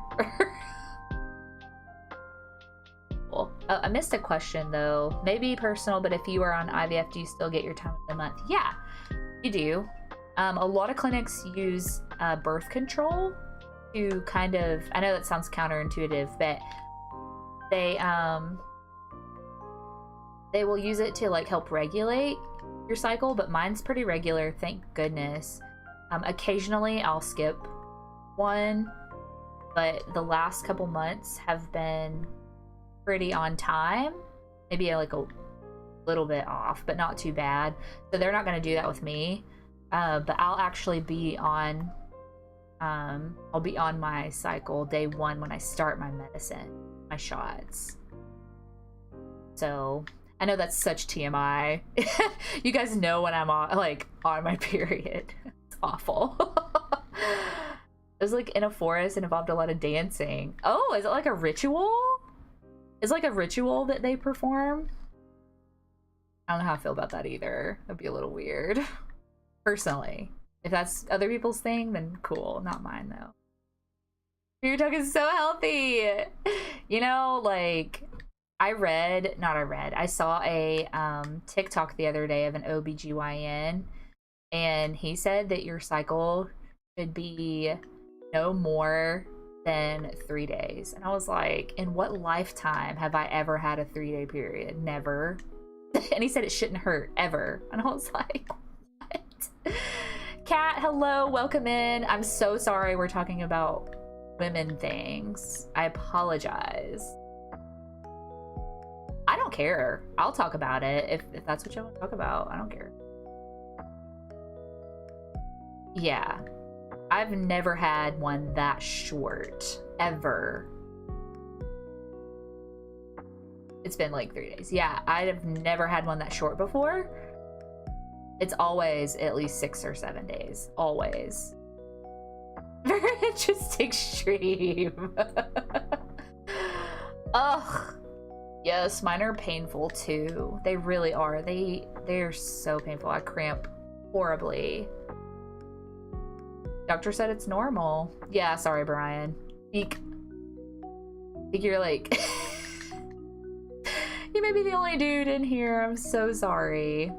Cool. I missed a question though. Maybe personal, but if you are on IVF, do you still get your time of the month? Yeah, you do. A lot of clinics use birth control to kind of, I know that sounds counterintuitive, but they will use it to like help regulate your cycle, but mine's pretty regular, thank goodness. Occasionally I'll skip one, but the last couple months have been pretty on time. Maybe like a little bit off, but not too bad. So they're not going to do that with me. But I'll actually be on I'll be on my cycle day 1 when I start my medicine, my shots. So I know that's such TMI. You guys know when I'm on my period. It's awful. It was like in a forest and involved a lot of dancing. Oh, is it like a ritual? Is it like a ritual that they perform? I don't know how I feel about that either. That'd be a little weird. Personally. If that's other people's thing, then cool. Not mine, though. Your talk is so healthy. You know, like, I saw a TikTok the other day of an OBGYN, and he said that your cycle should be no more than 3 days. And I was like, in what lifetime have I ever had a 3-day period? Never. And he said it shouldn't hurt ever. And I was like, what? Kat, hello, welcome in. I'm so sorry we're talking about women things. I apologize. I don't care. I'll talk about it if that's what you want to talk about. I don't care. Yeah. I've never had one that short, ever. It's been like 3 days. Yeah, I've never had one that short before. It's always at least 6 or 7 days. Always. Very interesting stream. Ugh. Yes, mine are painful too. They really are. They're so painful. I cramp horribly. Doctor said it's normal. Yeah, sorry, Brian. Think you're like... You may be the only dude in here. I'm so sorry.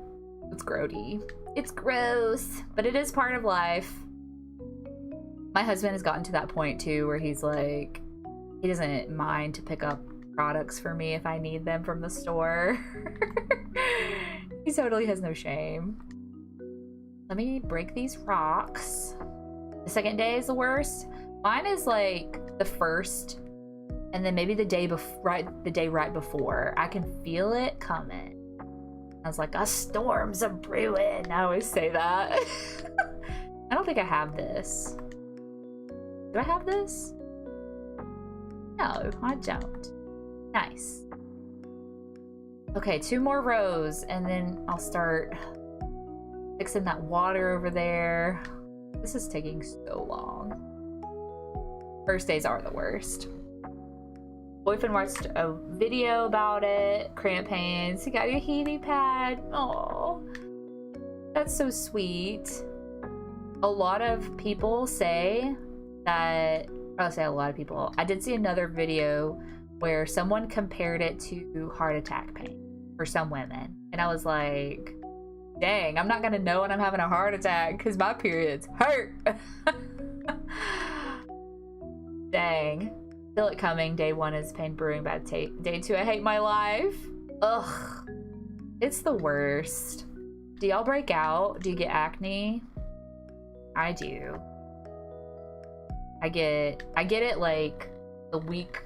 It's grody. It's gross, but it is part of life. My husband has gotten to that point too where he's like, he doesn't mind to pick up products for me if I need them from the store. He totally has no shame. Let me break these rocks. The second day is the worst. Mine is like the first, and then maybe the day right before. I can feel it coming. I was like, a storm's a brewing. I always say that. I don't think I have this. Do I have this? No, I don't. Nice. Okay, 2 more rows, and then I'll start fixing that water over there. This is taking so long. First days are the worst. Boyfriend watched a video about it. Cramp pains. You got your heating pad. Oh, that's so sweet. A lot of people say that, I'll say a lot of people. I did see another video where someone compared it to heart attack pain for some women. And I was like, dang, I'm not gonna know when I'm having a heart attack because my periods hurt. Dang. Feel it coming. Day 1 is pain brewing. Bad day 2, I hate my life. Ugh. It's the worst. Do y'all break out? Do you get acne? I do. I get it like the week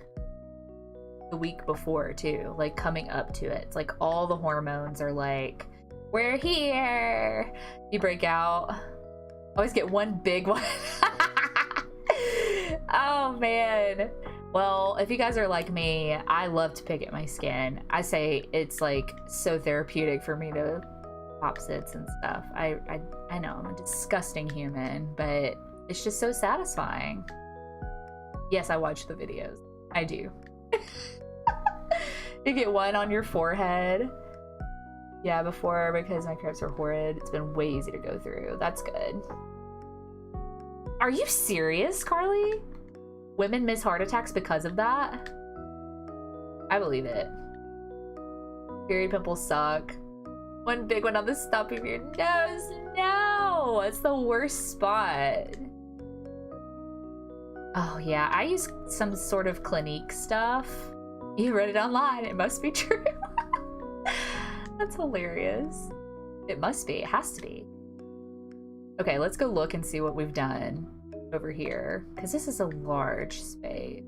before too, like coming up to it. It's like all the hormones are like, we're here. You break out. Always get one big one. Oh man. Well, if you guys are like me, I love to pick at my skin. I say it's like so therapeutic for me to pop zits and stuff. I know I'm a disgusting human, but it's just so satisfying. Yes, I watch the videos. I do. You get one on your forehead. Yeah, before, because my cramps are horrid, it's been way easy to go through. That's good. Are you serious, Carly? Women miss heart attacks because of that? I believe it. Period pimples suck. One big one on the stump of your nose. No! It's the worst spot. Oh yeah, I use some sort of Clinique stuff. You read it online, it must be true. That's hilarious. It must be, it has to be. Okay, let's go look and see what we've done over here, because this is a large space.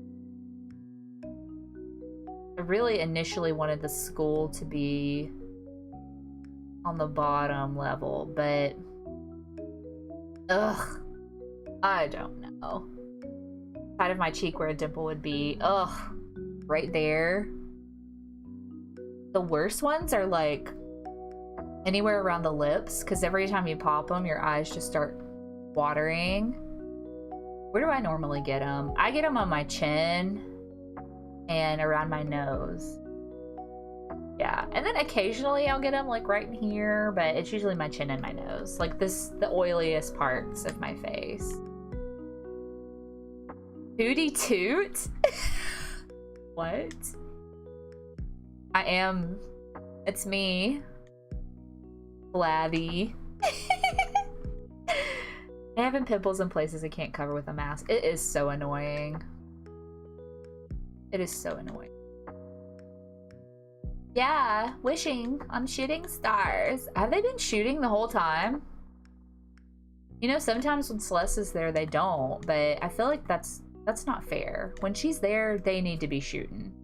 I really initially wanted the school to be on the bottom level, but ugh, I don't know. Side of my cheek where a dimple would be, ugh, right there. The worst ones are like anywhere around the lips, because every time you pop them, your eyes just start watering. Where do I normally get them? I get them on my chin and around my nose. Yeah, and then occasionally I'll get them like right in here, but it's usually my chin and my nose. Like this, the oiliest parts of my face. Hootie toot? What? I am. It's me. Flabby. Having pimples in places I can't cover with a mask. It is so annoying. It is so annoying. Yeah, wishing on shooting stars. Have they been shooting the whole time? You know, sometimes when Celeste is there, they don't, but I feel like that's not fair. When she's there, they need to be shooting.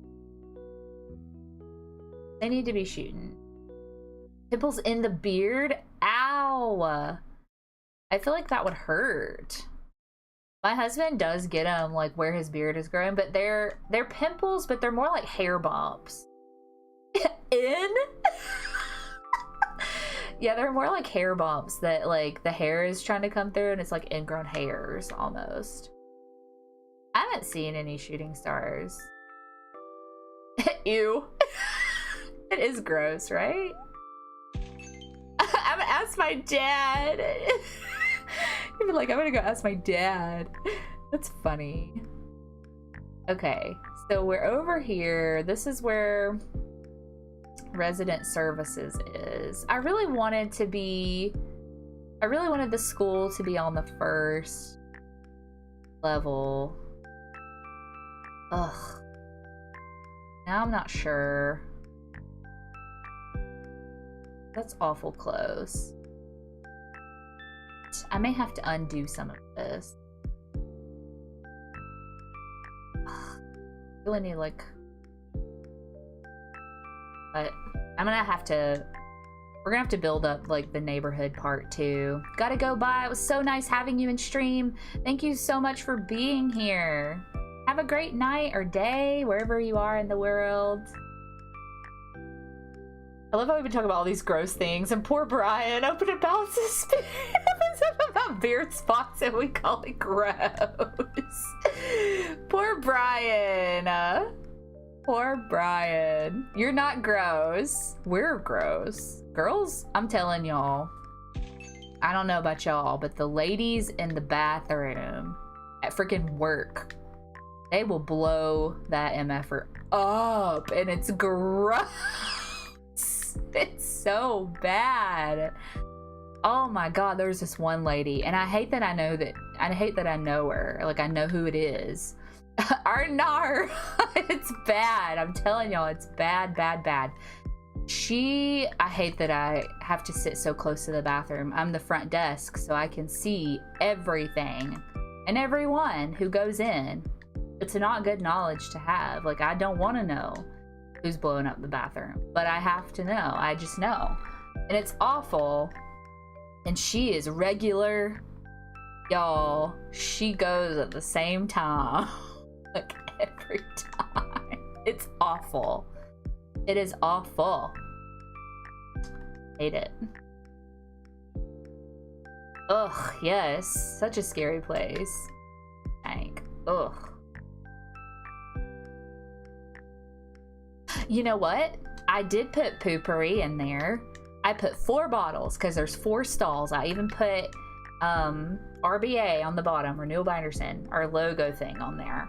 They need to be shooting. Pimples in the beard? Ow! I feel like that would hurt. My husband does get them like where his beard is growing, but they're pimples, but they're more like hair bumps. In? Yeah, they're more like hair bumps that like the hair is trying to come through and it's like ingrown hairs almost. I haven't seen any shooting stars. Ew. It is gross, right? I'm gonna ask my dad. You'd be like, I'm gonna go ask my dad. That's funny. Okay, so we're over here. This is where resident services is. I really wanted the school to be on the first level. Ugh. Now I'm not sure. That's awful close. I may have to undo some of this. Ugh. Really need like... But I'm gonna have to... We're gonna have to build up like the neighborhood part too. Gotta go bye. It was so nice having you in stream. Thank you so much for being here. Have a great night or day, wherever you are in the world. I love how we've been talking about all these gross things, and poor Brian opened a balance of spirit about beard spots and we call it gross. Poor Brian. Poor Brian. You're not gross. We're gross. Girls, I'm telling y'all. I don't know about y'all, but the ladies in the bathroom at freaking work, they will blow that MFer up, and it's gross. It's so bad. Oh my god, there's this one lady, and I hate that I know her. Like, I know who it is. Arnar. It's bad. I'm telling y'all, it's bad, bad, bad. I hate that I have to sit so close to the bathroom. I'm the front desk, so I can see everything and everyone who goes in. It's not good knowledge to have. Like, I don't want to know who's blowing up the bathroom, but I have to know. I just know. And it's awful. And she is regular. Y'all, she goes at the same time. Like, every time. It's awful. It is awful. Hate it. Ugh, yes. Such a scary place. Like, ugh. You know what? I did put poopery in there. I put 4 bottles because there's 4 stalls. I even put RBA on the bottom, Renewable Anderson, our logo thing on there.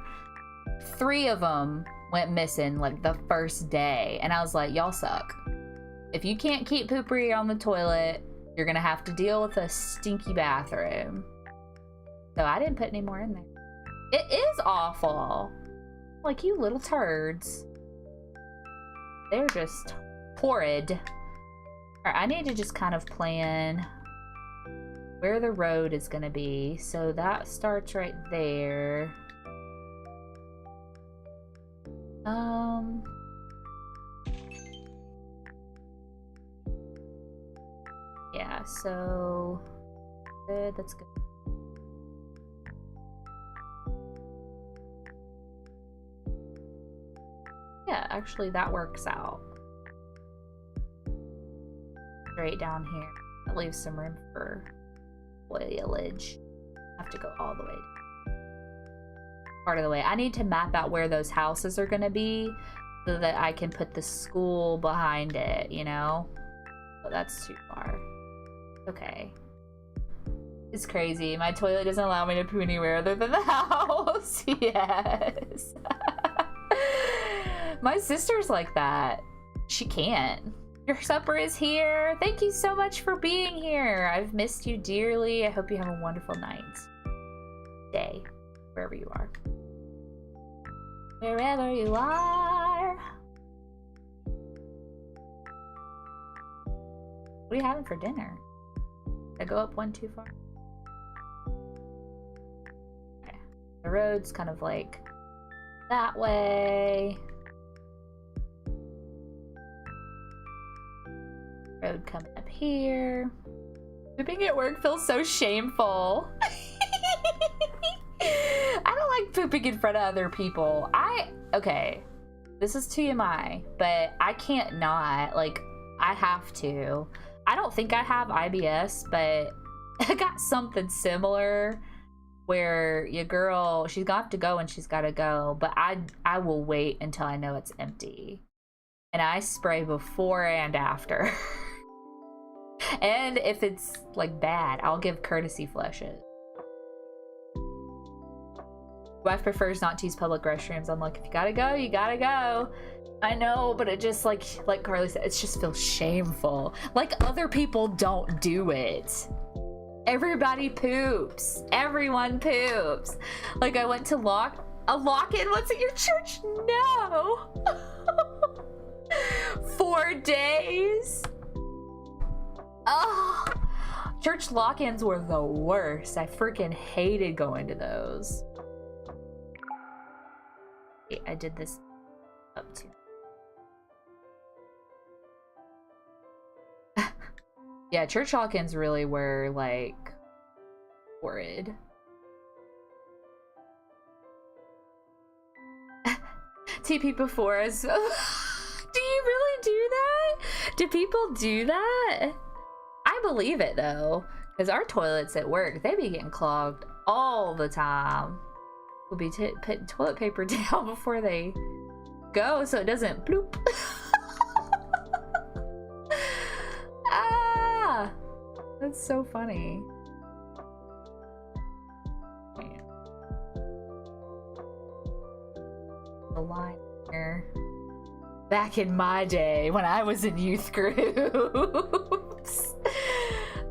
3 of them went missing like the first day, and I was like, y'all suck. If you can't keep poopery on the toilet, you're gonna have to deal with a stinky bathroom. So I didn't put any more in there. It is awful. Like, you little turds. They're just horrid. Alright, I need to just kind of plan where the road is gonna be. So that starts right there. Yeah, so good, that's good. Yeah, actually that works out. straight down here. That leaves some room for foliage. Have to go all the way down. Part of the way. I need to map out where those houses are gonna be so that I can put the school behind it, you know? But that's too far. Okay. It's crazy. My toilet doesn't allow me to poo anywhere other than the house. Yes. My sister's like that. She can't. Your supper is here. Thank you so much for being here. I've missed you dearly. I hope you have a wonderful night. Day. Wherever you are. Wherever you are. What are you having for dinner? Did I go up one too far? Okay. The road's kind of like that way. Road coming up here. Pooping at work feels so shameful. I don't like pooping in front of other people. Okay, this is TMI, but I can't not. Like, I have to. I don't think I have IBS, but I got something similar where your girl, she's got to go and she's got to go, but I will wait until I know it's empty. And I spray before and after. And if it's like bad, I'll give courtesy flushes. Wife prefers not to use public restrooms. I'm like, if you gotta go, you gotta go. I know, but it just like Carly said, it just feels shameful. Like other people don't do it. Everybody poops. Everyone poops. Like I went to a lock-in once at your church. No. 4 days. Oh, church lock-ins were the worst. I freaking hated going to those. I did this up to. Yeah, church lock-ins really were like horrid. TP before us. Do you really do that? Do people do that? I believe it though, because our toilets at work, they be getting clogged all the time. We'll be putting toilet paper down before they go so it doesn't bloop. Ah, that's so funny. The line here. Back in my day when I was in youth groups.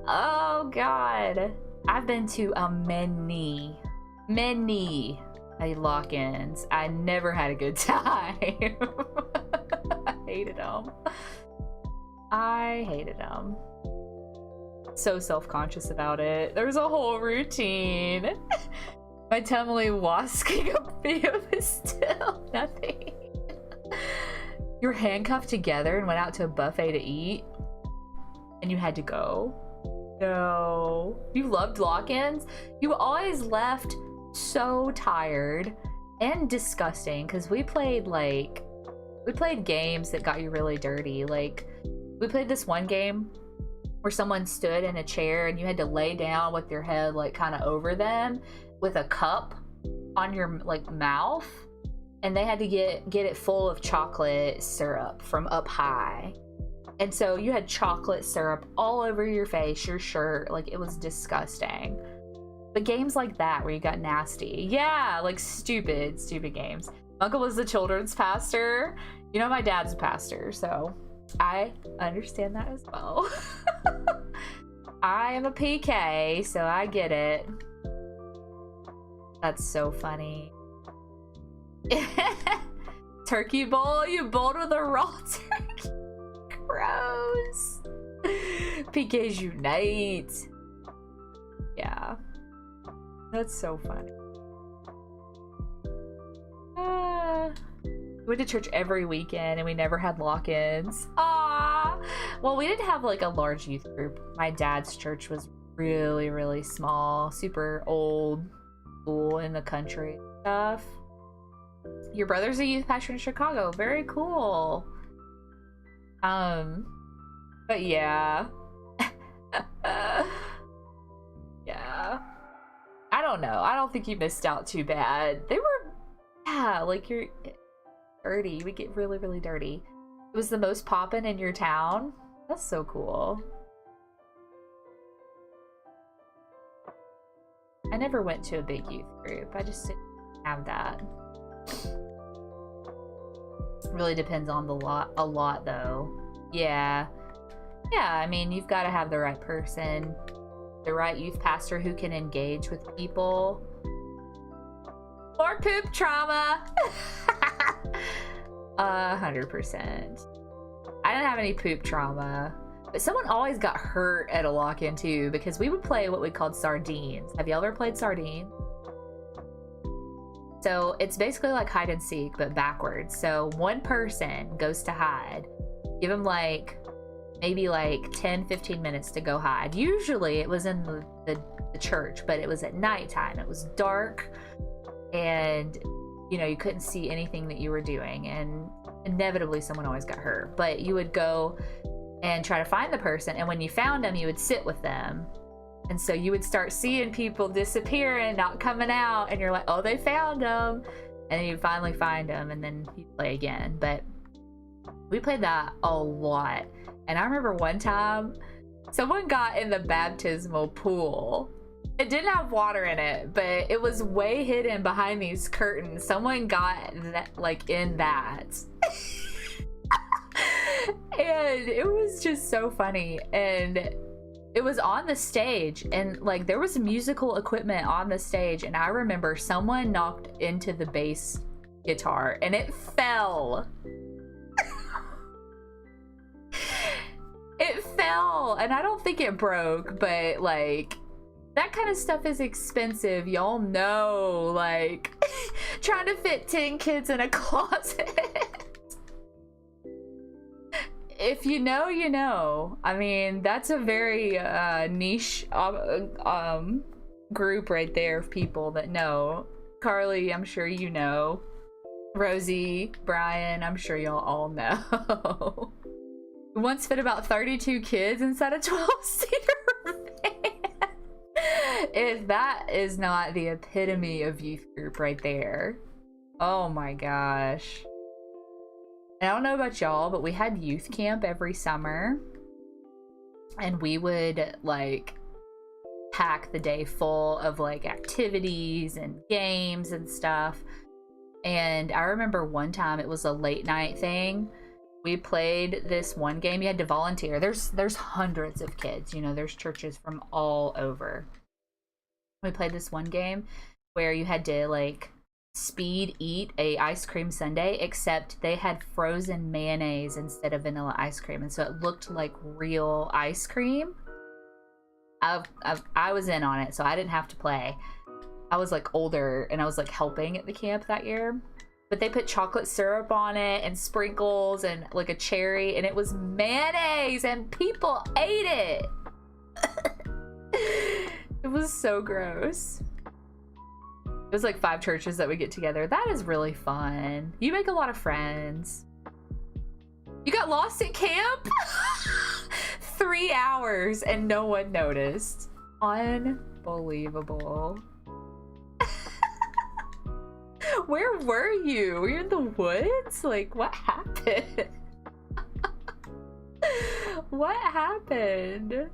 Oh God. I've been to many lock-ins. I never had a good time. I hated them. I hated them. So self-conscious about it. There's a whole routine. My tummy wasking up video is still nothing. You were handcuffed together and went out to a buffet to eat, and you had to go. No. You loved lock-ins? You always left so tired and disgusting because we played games that got you really dirty. Like, we played this one game where someone stood in a chair and you had to lay down with your head like kind of over them with a cup on your like mouth, and they had to get it full of chocolate syrup from up high. And so you had chocolate syrup all over your face, your shirt, like it was disgusting. But games like that where you got nasty. Yeah, like stupid games. Uncle was the children's pastor. You know, my dad's a pastor, so I understand that as well. I am a PK, so I get it. That's so funny. Turkey bowl? You bowled with a raw turkey? Gross. PKs unite. Yeah. That's so funny. We went to church every weekend and we never had lock-ins. Ah. Well, we didn't have like a large youth group. My dad's church was really, really small, super old school in the country and stuff. Your brother's a youth pastor in Chicago. Very cool. But yeah. Yeah. I don't know. I don't think you missed out too bad. They were, yeah, like you're dirty. We get really, really dirty. It was the most poppin' in your town. That's so cool. I never went to a big youth group. I just didn't have that. Really depends on a lot though. Yeah. Yeah, I mean, you've got to have the right person, the right youth pastor who can engage with people. Or poop trauma. 100%. I didn't have any poop trauma, but someone always got hurt at a lock-in too, because we would play what we called sardines. Have y'all ever played sardines? So it's basically like hide and seek, but backwards. So one person goes to hide. Give them like maybe like 10-15 minutes to go hide. Usually it was in the church, but it was at nighttime. It was dark, and you know, you couldn't see anything that you were doing, and inevitably someone always got hurt. But you would go and try to find the person, and when you found them, you would sit with them. And so you would start seeing people disappearing, not coming out, and you're like, oh, they found them. And then you finally find them, and then you play again. But we played that a lot. And I remember one time, someone got in the baptismal pool. It didn't have water in it, but it was way hidden behind these curtains. Someone got that, like, in that. And it was just so funny. And it was on the stage, and like there was musical equipment on the stage, and I remember someone knocked into the bass guitar and it fell. It fell, and I don't think it broke, but like that kind of stuff is expensive, y'all know, like trying to fit 10 kids in a closet. If you know, you know. I mean, that's a very niche group right there of people that know. Carly, I'm sure you know. Rosie, Brian, I'm sure y'all all know. Once fit about 32 kids inside a 12-seater van. If that is not the epitome of youth group right there. Oh my gosh. I don't know about y'all, but we had youth camp every summer, and we would like pack the day full of like activities and games and stuff. And I remember one time, it was a late night thing. We played this one game. You had to volunteer. There's hundreds of kids, you know, there's churches from all over. We played this one game where you had to like speed eat a ice cream sundae, except they had frozen mayonnaise instead of vanilla ice cream, and so it looked like real ice cream. I was in on it, so I didn't have to play. I was like older, and I was like helping at the camp that year, but they put chocolate syrup on it and sprinkles and like a cherry, and it was mayonnaise, and people ate it. It was so gross. It was like 5 churches that would get together. That is really fun. You make a lot of friends. You got lost at camp? 3 hours and no one noticed. Unbelievable. Where were you? Were you in the woods? Like, what happened? What happened?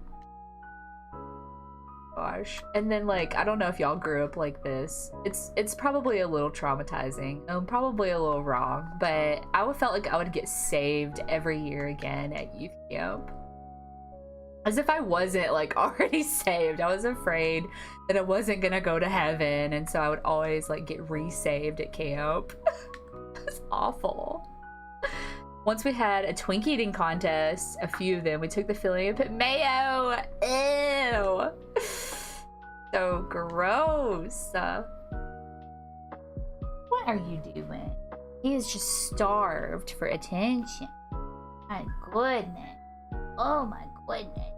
Gosh. And then like, I don't know if y'all grew up like this. It's probably a little traumatizing, probably a little wrong, but I felt like I would get saved every year again at youth camp, as if I wasn't like already saved. I was afraid that I wasn't gonna go to heaven, and so I would always like get re-saved at camp. It's awful. Once we had a Twink eating contest, a few of them, we took the filling and put mayo. Ew. So gross. What are you doing? He is just starved for attention. My goodness. Oh my goodness.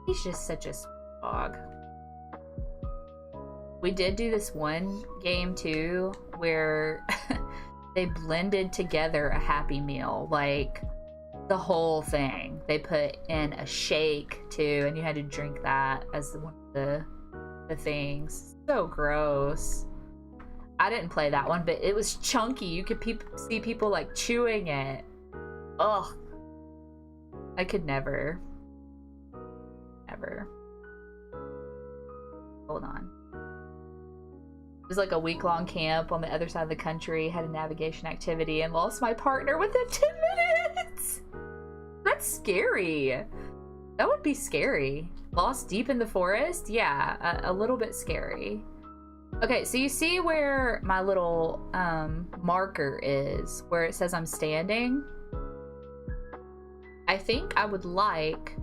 He's just such a dog. We did do this one game too where they blended together a Happy Meal, like the whole thing. They put in a shake too, and you had to drink that as one of the things. So gross. I didn't play that one, but it was chunky. You could see people like chewing it. Ugh. I could never. Never. Hold on. It was like a week-long camp on the other side of the country, had a navigation activity, and lost my partner within 10 minutes. That's scary. That would be scary. Lost deep in the forest? Yeah, a little bit scary. Okay, so you see where my little marker is, where it says I'm standing? I think I would like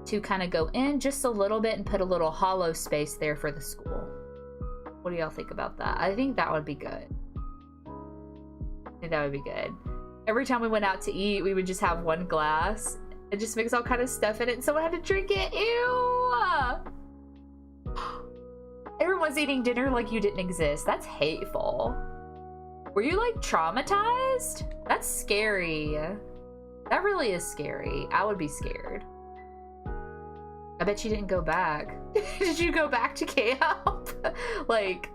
to kind of go in just a little bit and put a little hollow space there for the school. What do y'all think about that? I think that would be good. I think that would be good. Every time we went out to eat, we would just have one glass and just mix all kind of stuff in it, and someone had to drink it. Ew! Everyone's eating dinner like you didn't exist. That's hateful. Were you like traumatized? That's scary. That really is scary. I would be scared. I bet you didn't go back. Did you go back to camp? Like,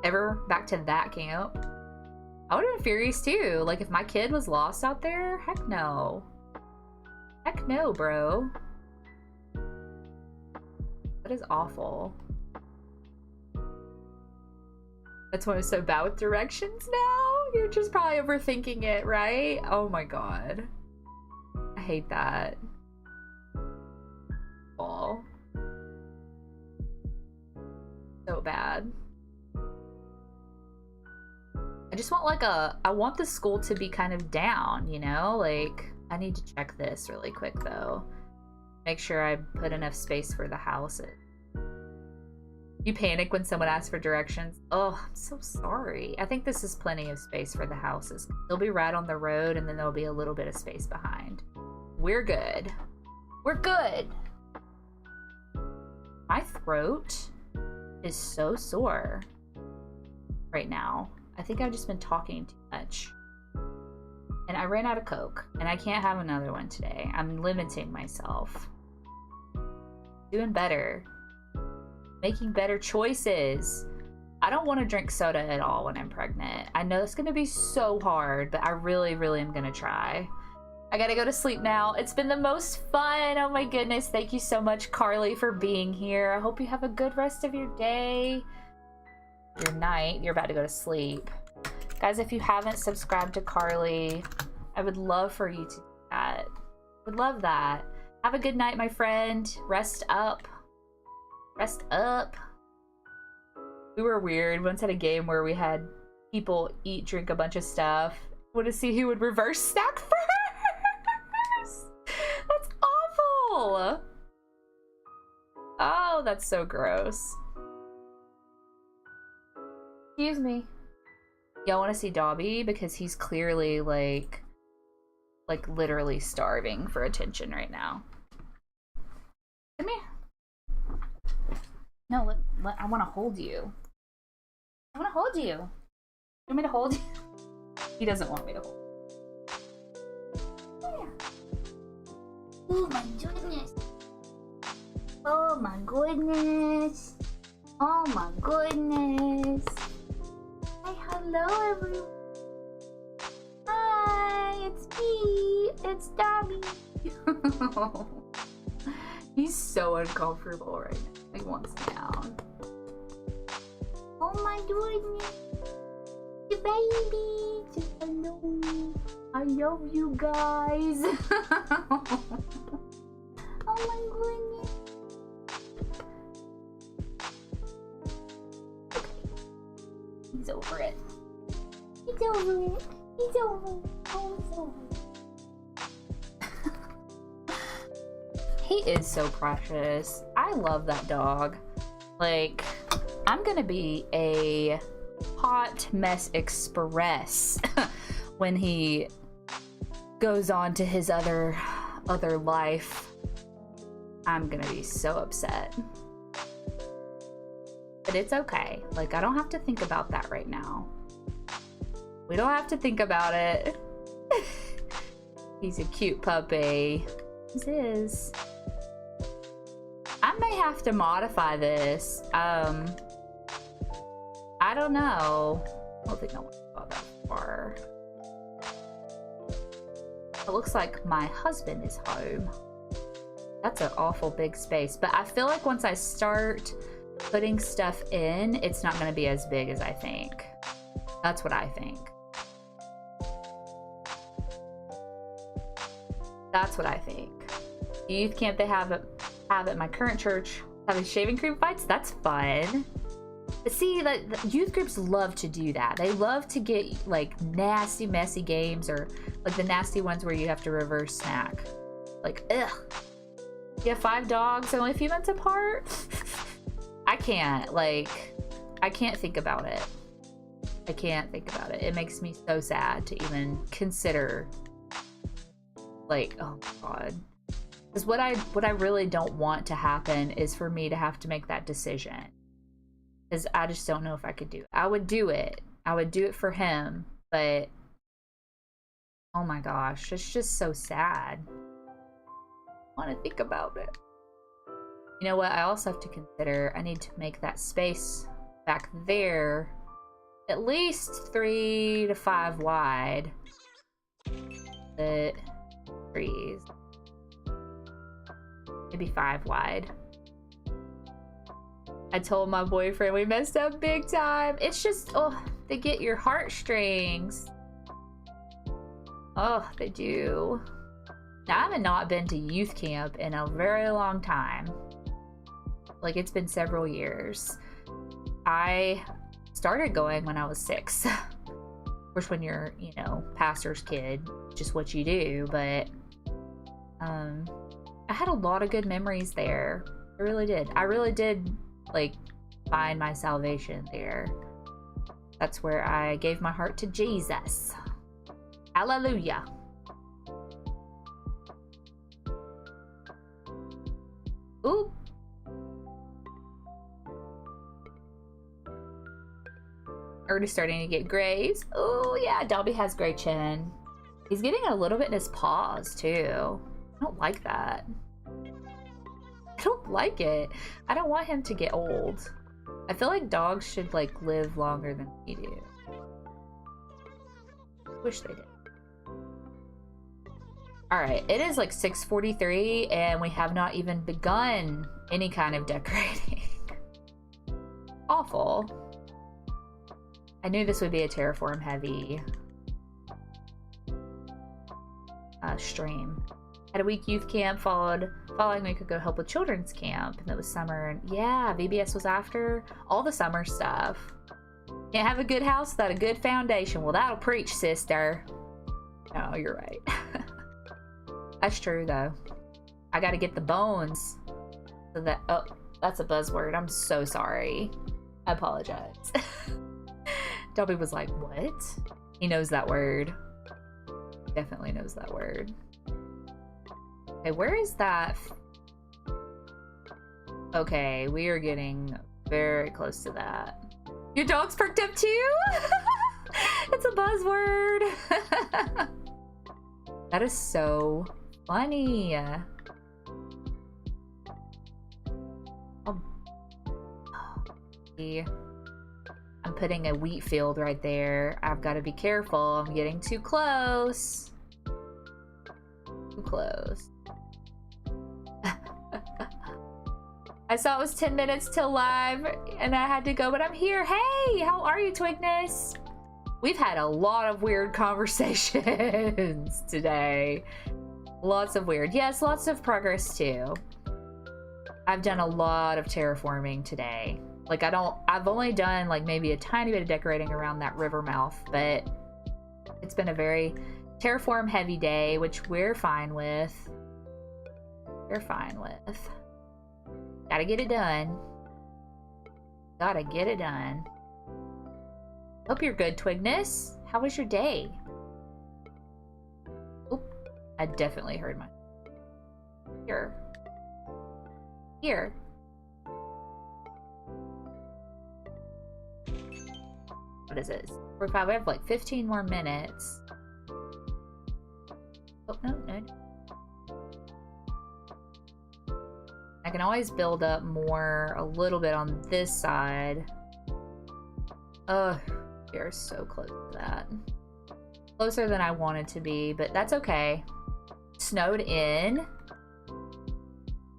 ever back to that camp? I would have been furious too. Like, if my kid was lost out there, heck no. Heck no, bro. That is awful. That's why I'm so bad with directions now. You're just probably overthinking it, right? Oh my god. I hate that. Oh. So bad. I just want like I want the school to be kind of down, you know? Like, I need to check this really quick though. Make sure I put enough space for the houses. You panic when someone asks for directions. Oh, I'm so sorry. I think this is plenty of space for the houses. They'll be right on the road, and then there'll be a little bit of space behind. We're good. We're good. My throat is so sore right now. I think I've just been talking too much. And I ran out of Coke, and I can't have another one today. I'm limiting myself. Doing better. Making better choices. I don't want to drink soda at all when I'm pregnant. I know it's gonna be so hard, but I really, really am gonna try. I gotta go to sleep now. It's been the most fun. Oh my goodness. Thank you so much, Carly, for being here. I hope you have a good rest of your day. Your night. You're about to go to sleep. Guys, if you haven't subscribed to Carly, I would love for you to do that. Would love that. Have a good night, my friend. Rest up. Rest up. We were weird. We once had a game where we had people eat, drink a bunch of stuff. Want to see who would reverse stack first? That's awful. Oh, that's so gross. Excuse me. Y'all want to see Dobby? Because he's clearly like literally starving for attention right now. Come here. No, I want to hold you. I want to hold you. You want me to hold you? He doesn't want me to hold you. Oh my goodness. Oh my goodness. Oh my goodness. Hi, hello everyone. Hi, it's me. It's Dobby. He's so uncomfortable right now. He wants down. Oh my goodness. The baby. Just hello. I love you guys. Oh my goodness. Okay. He's over it. He's over it. He's over it. Oh, he's over it. He is so precious. I love that dog. Like, I'm gonna be a hot mess express when he goes on to his other life. I'm gonna be so upset. But it's okay. Like, I don't have to think about that right now. We don't have to think about it. He's a cute puppy. This is. I may have to modify this. I don't know. I don't think I want to go that far. It looks like my husband is home. That's an awful big space. But I feel like once I start putting stuff in, it's not going to be as big as I think. That's what I think. That's what I think. The youth camp they have at my current church, having shaving cream fights, that's fun. But see, the youth groups love to do that. They love to get like nasty, messy games, or like the nasty ones where you have to reverse snack. Like, ugh. You have 5 dogs only a few months apart? I can't think about it. I can't think about it. It makes me so sad to even consider, like, oh my God. Because what I really don't want to happen is for me to have to make that decision. Because I just don't know if I could do it. I would do it. I would do it for him. But, oh my gosh, it's just so sad. I want to think about it. You know what? I also have to consider I need to make that space back there at least 3 to 5 wide. The trees. Maybe 5 wide. I told my boyfriend we messed up big time. It's just, oh, they get your heartstrings. Oh, they do. Now, I have not been to youth camp in a very long time. Like, it's been several years. I started going when I was 6. Of course, when you're, you know, pastor's kid, just what you do. But I had a lot of good memories there. I really did. I really did, like, find my salvation there. That's where I gave my heart to Jesus. Hallelujah. Ooh. Already starting to get grays. Oh yeah, Dobby has gray chin. He's getting a little bit in his paws too. I don't like that. I don't like it. I don't want him to get old. I feel like dogs should like live longer than we do. Wish they did. Alright, it is like 6:43 and we have not even begun any kind of decorating. Awful. I knew this would be a Terraform heavy stream. Had a week youth camp, following we could go help with children's camp, and it was summer, and yeah, VBS was after all the summer stuff. Can't have a good house without a good foundation. Well, that'll preach, sister. No, you're right. That's true, though. I gotta get the bones. So that, oh, that's a buzzword. I'm so sorry. I apologize. Dobby was like, what? He knows that word. Definitely knows that word. Okay, where is that? Okay, we are getting very close to that. Your dog's perked up too? It's a buzzword. That is so funny. Oh. I'm putting a wheat field right there. I've got to be careful. I'm getting too close. Too close. I saw it was 10 minutes till live and I had to go, but I'm here. Hey, how are you, Twigness? We've had a lot of weird conversations today. Lots of weird. Yes, lots of progress too. I've done a lot of terraforming today. Like I've only done like maybe a tiny bit of decorating around that river mouth, but it's been a very terraform heavy day, which we're fine with. We're fine with. Gotta get it done. Gotta get it done. Hope you're good, Twigness. How was your day? Oop, I definitely heard my... Here. Here. What is it? 45. We have like 15 more minutes. Oh, no. I can always build up more, a little bit on this side. Oh, you're so close to that. Closer than I wanted to be, but that's okay. Snowed in.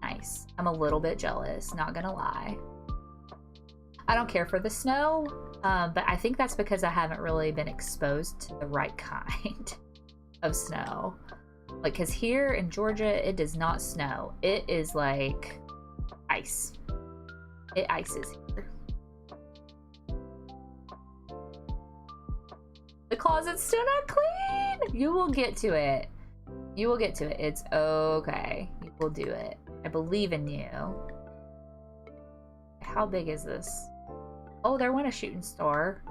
Nice. I'm a little bit jealous, not gonna lie. I don't care for the snow, but I think that's because I haven't really been exposed to the right kind of snow. Like, because here in Georgia, it does not snow. It is like ice. It ices here. The closet's still not clean! You will get to it. You will get to it. It's okay. You will do it. I believe in you. How big is this? Oh, there went a shooting star.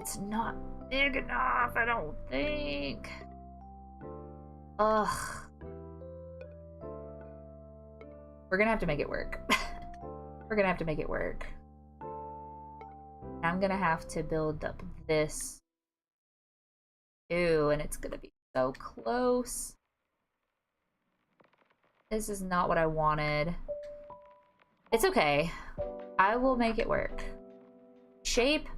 It's not big enough, I don't think. Ugh. We're gonna have to make it work. We're gonna have to make it work. I'm gonna have to build up this. Ew, and it's gonna be so close. This is not what I wanted. It's okay. I will make it work. Shape,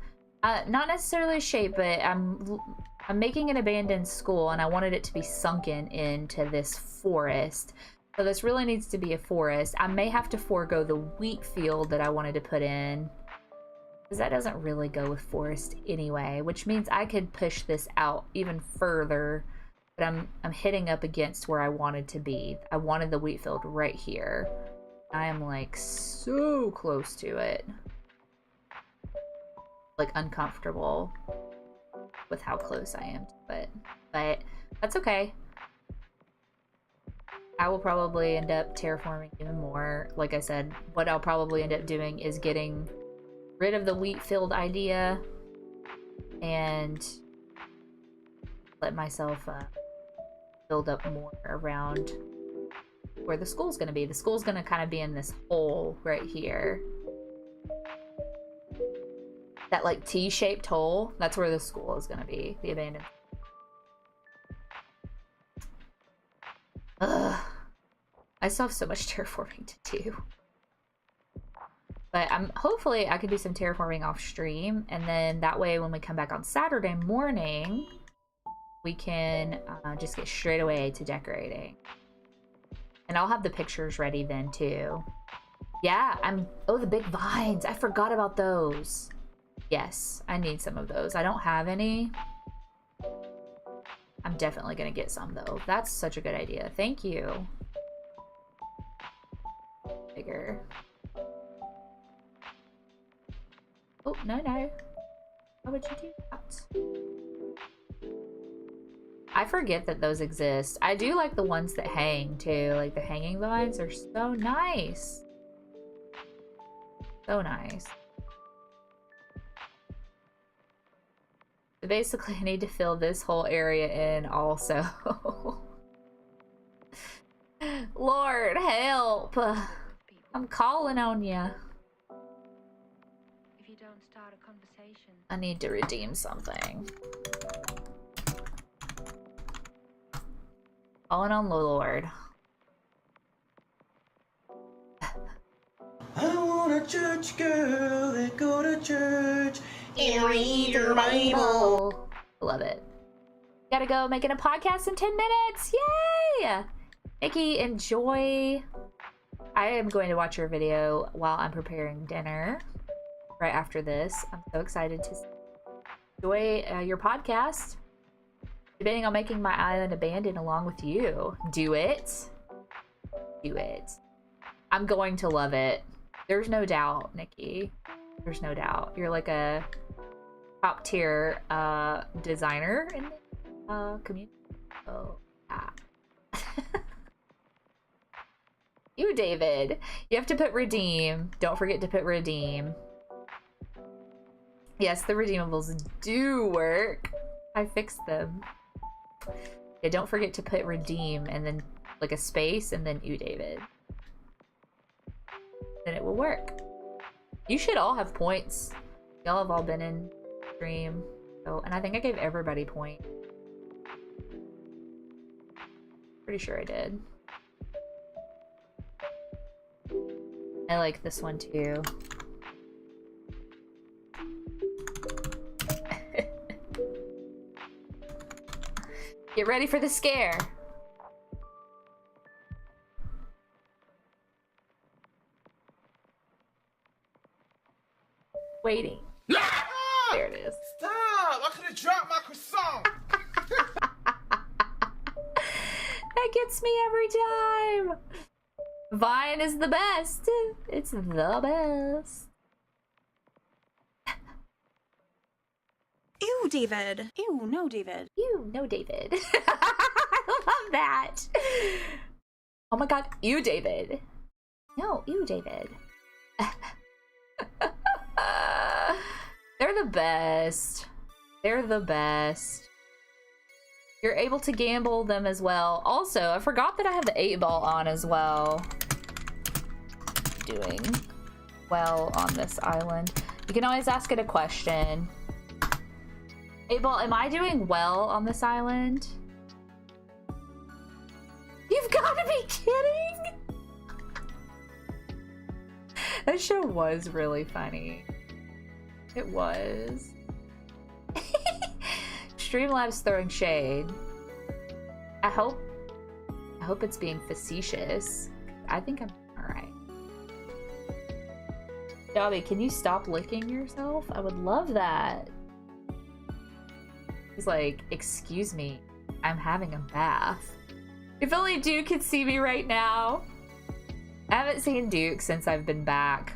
not necessarily shape, but I'm making an abandoned school and I wanted it to be sunken into this forest. So this really needs to be a forest. I may have to forego the wheat field that I wanted to put in, because that doesn't really go with forest anyway, which means I could push this out even further, but I'm hitting up against where I wanted to be. I wanted the wheat field right here. I am like so close to it. Like uncomfortable with how close I am to it, but that's okay. I will probably end up terraforming even more. Like I said, what I'll probably end up doing is getting rid of the wheat field idea and let myself build up more around where the school's gonna be. The school's gonna kind of be in this hole right here. That like T-shaped hole, that's where the school is gonna be, the abandoned. Ugh. I still have so much terraforming to do. But hopefully I can do some terraforming off stream, and then that way when we come back on Saturday morning, we can just get straight away to decorating. And I'll have the pictures ready then too. Yeah, oh, the big vines. I forgot about those. Yes, I need some of those. I don't have any. I'm definitely gonna get some though. That's such a good idea. Thank you. Bigger. Oh, no. Why would you do that? I forget that those exist. I do like the ones that hang too. Like the hanging vines are so nice. So nice. So basically, I need to fill this whole area in also. Lord, help! I'm calling on you. If you don't start a conversation, I need to redeem something. Calling on the Lord. I want a church girl that go to church and read your Bible. Love it. Gotta go, making a podcast in 10 minutes. Yay! Nikki, enjoy. I am going to watch your video while I'm preparing dinner right after this. I'm so excited to enjoy your podcast. Debating on making my island abandoned along with you. Do it. Do it. I'm going to love it. There's no doubt, Nikki. There's no doubt. You're like a top tier designer in the community. Oh, yeah. You, David. You have to put redeem. Don't forget to put redeem. Yes, the redeemables do work. I fixed them. Yeah, don't forget to put redeem and then like a space and then you, David. Then it will work. You should all have points. Y'all have all been in stream. So, and I think I gave everybody point. Pretty sure I did. I like this one too. Get ready for the scare. Waiting. There it is. Stop! I could have dropped my croissant. That gets me every time. Vine is the best. It's the best. Ew, David. Ew, no, David. You know, David. I love that. Oh my god, you, David. No, you, David. They're the best. They're the best. You're able to gamble them as well. Also, I forgot that I have the 8-ball on as well. Doing well on this island. You can always ask it a question. 8-ball, am I doing well on this island? You've got to be kidding! That show was really funny. It was. Streamlabs throwing shade. I hope it's being facetious. I think I'm alright. Dobby, can you stop licking yourself? I would love that. He's like, excuse me, I'm having a bath. If only Duke could see me right now. I haven't seen Duke since I've been back.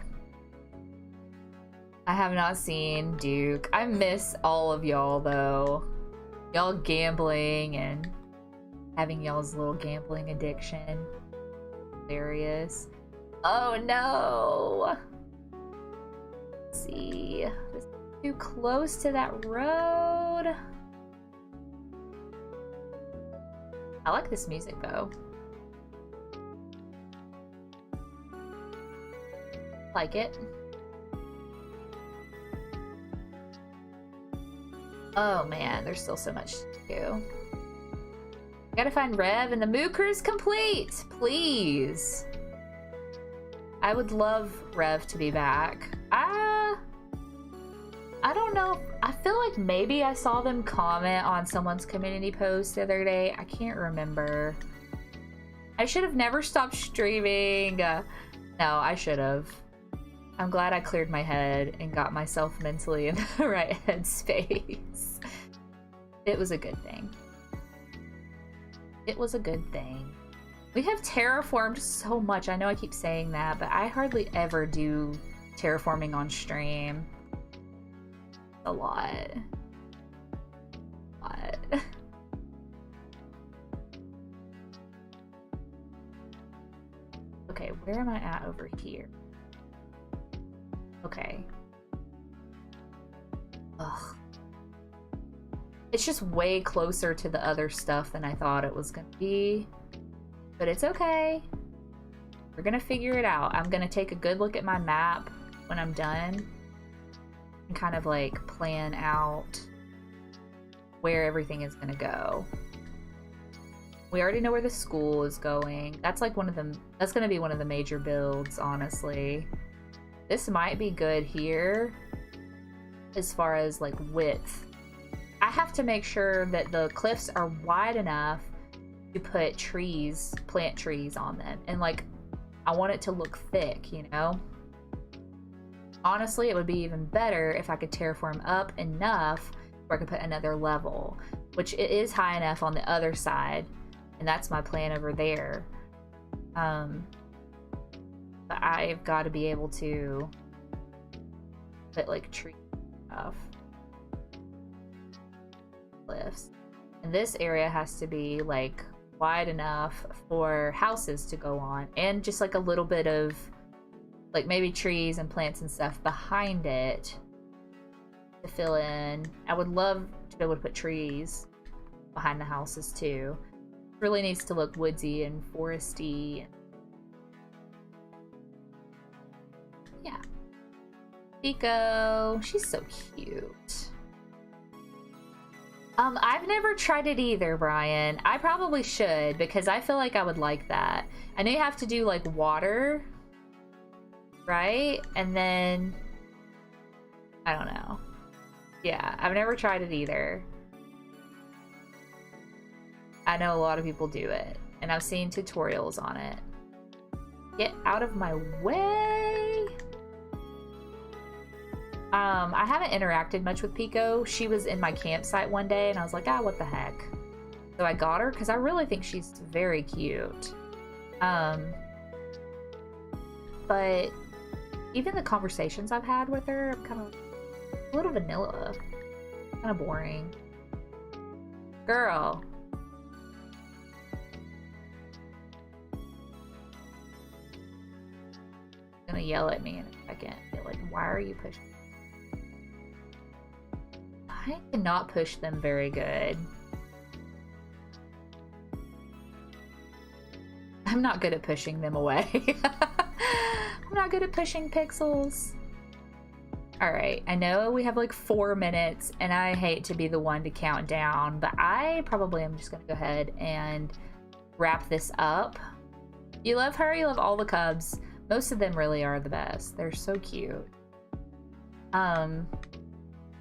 I have not seen Duke. I miss all of y'all though. Y'all gambling and having y'all's little gambling addiction. Hilarious. Oh no! Let's see. This is too close to that road. I like this music though. Like it. Oh man, there's still so much to do. Gotta find Rev and the Moo Crew's complete! Please! I would love Rev to be back. I don't know. I feel like maybe I saw them comment on someone's community post the other day. I can't remember. I should have never stopped streaming. No, I should have. I'm glad I cleared my head and got myself mentally in the right headspace. It was a good thing. It was a good thing. We have terraformed so much. I know I keep saying that, but I hardly ever do terraforming on stream. A lot. Okay, where am I at over here? Okay. Ugh. It's just way closer to the other stuff than I thought it was gonna be. But it's okay. We're gonna figure it out. I'm gonna take a good look at my map when I'm done. And kind of like plan out where everything is gonna go. We already know where the school is going. That's like that's gonna be one of the major builds, honestly. This might be good here as far as like width. I have to make sure that the cliffs are wide enough to put trees, plant trees on them. And like, I want it to look thick, you know? Honestly, it would be even better if I could terraform up enough where I could put another level, which it is high enough on the other side. And that's my plan over there. But I've got to be able to put like tree stuff. Cliffs. And this area has to be like wide enough for houses to go on, and just like a little bit of like maybe trees and plants and stuff behind it to fill in. I would love to be able to put trees behind the houses too. It really needs to look woodsy and foresty. Yeah. Pico, she's so cute. I've never tried it either, Brian. I probably should, because I feel like I would like that. I know you have to do, like, water, right? And then, I don't know. Yeah, I've never tried it either. I know a lot of people do it, and I've seen tutorials on it. Get out of my way! I haven't interacted much with Pico. She was in my campsite one day, and I was like, ah, what the heck? So I got her, because I really think she's very cute. But even the conversations I've had with her, I'm kind of a little vanilla. Kind of boring. Girl. Gonna yell at me in a second. Be like, why are you pushing? I cannot push them very good. I'm not good at pushing them away. I'm not good at pushing pixels. Alright, I know we have like 4 minutes, and I hate to be the one to count down, but I probably am just gonna go ahead and wrap this up. You love her, you love all the cubs. Most of them really are the best. They're so cute.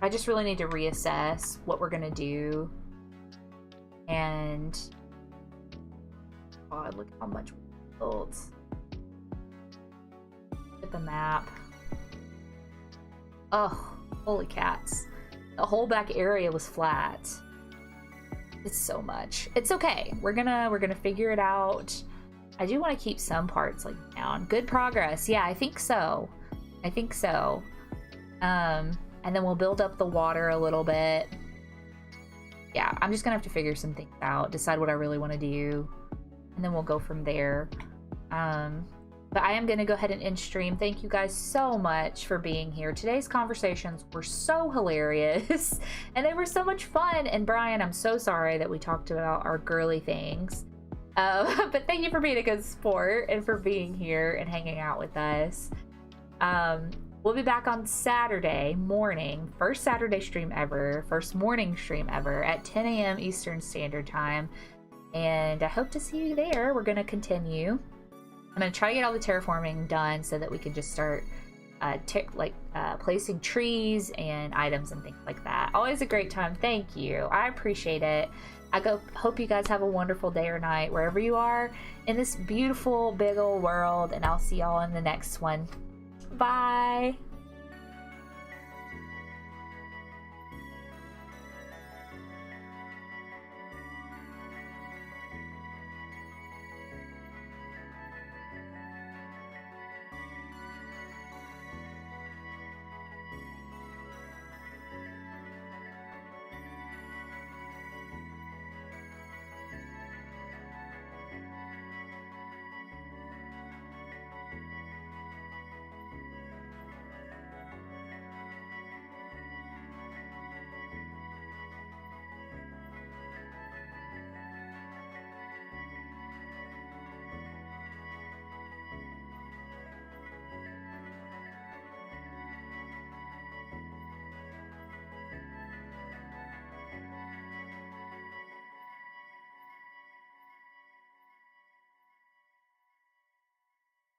I just really need to reassess what we're gonna do. And God, look how much we built. Look at the map. Oh, holy cats. The whole back area was flat. It's so much. It's okay. We're gonna figure it out. I do want to keep some parts like down. Good progress. Yeah, I think so. I think so. And then we'll build up the water a little bit. Yeah, I'm just gonna have to figure some things out, decide what I really want to do, and then we'll go from there. But I am gonna go ahead and end stream. Thank you guys so much for being here. Today's conversations were so hilarious and they were so much fun. And Brian, I'm so sorry that we talked about our girly things. But thank you for being a good sport and for being here and hanging out with us. We'll be back on Saturday morning, first Saturday stream ever, first morning stream ever at 10 a.m. Eastern Standard Time. And I hope to see you there. We're going to continue. I'm going to try to get all the terraforming done so that we can just start placing trees and items and things like that. Always a great time. Thank you. I appreciate it. Hope you guys have a wonderful day or night wherever you are in this beautiful big old world, and I'll see y'all in the next one. Bye.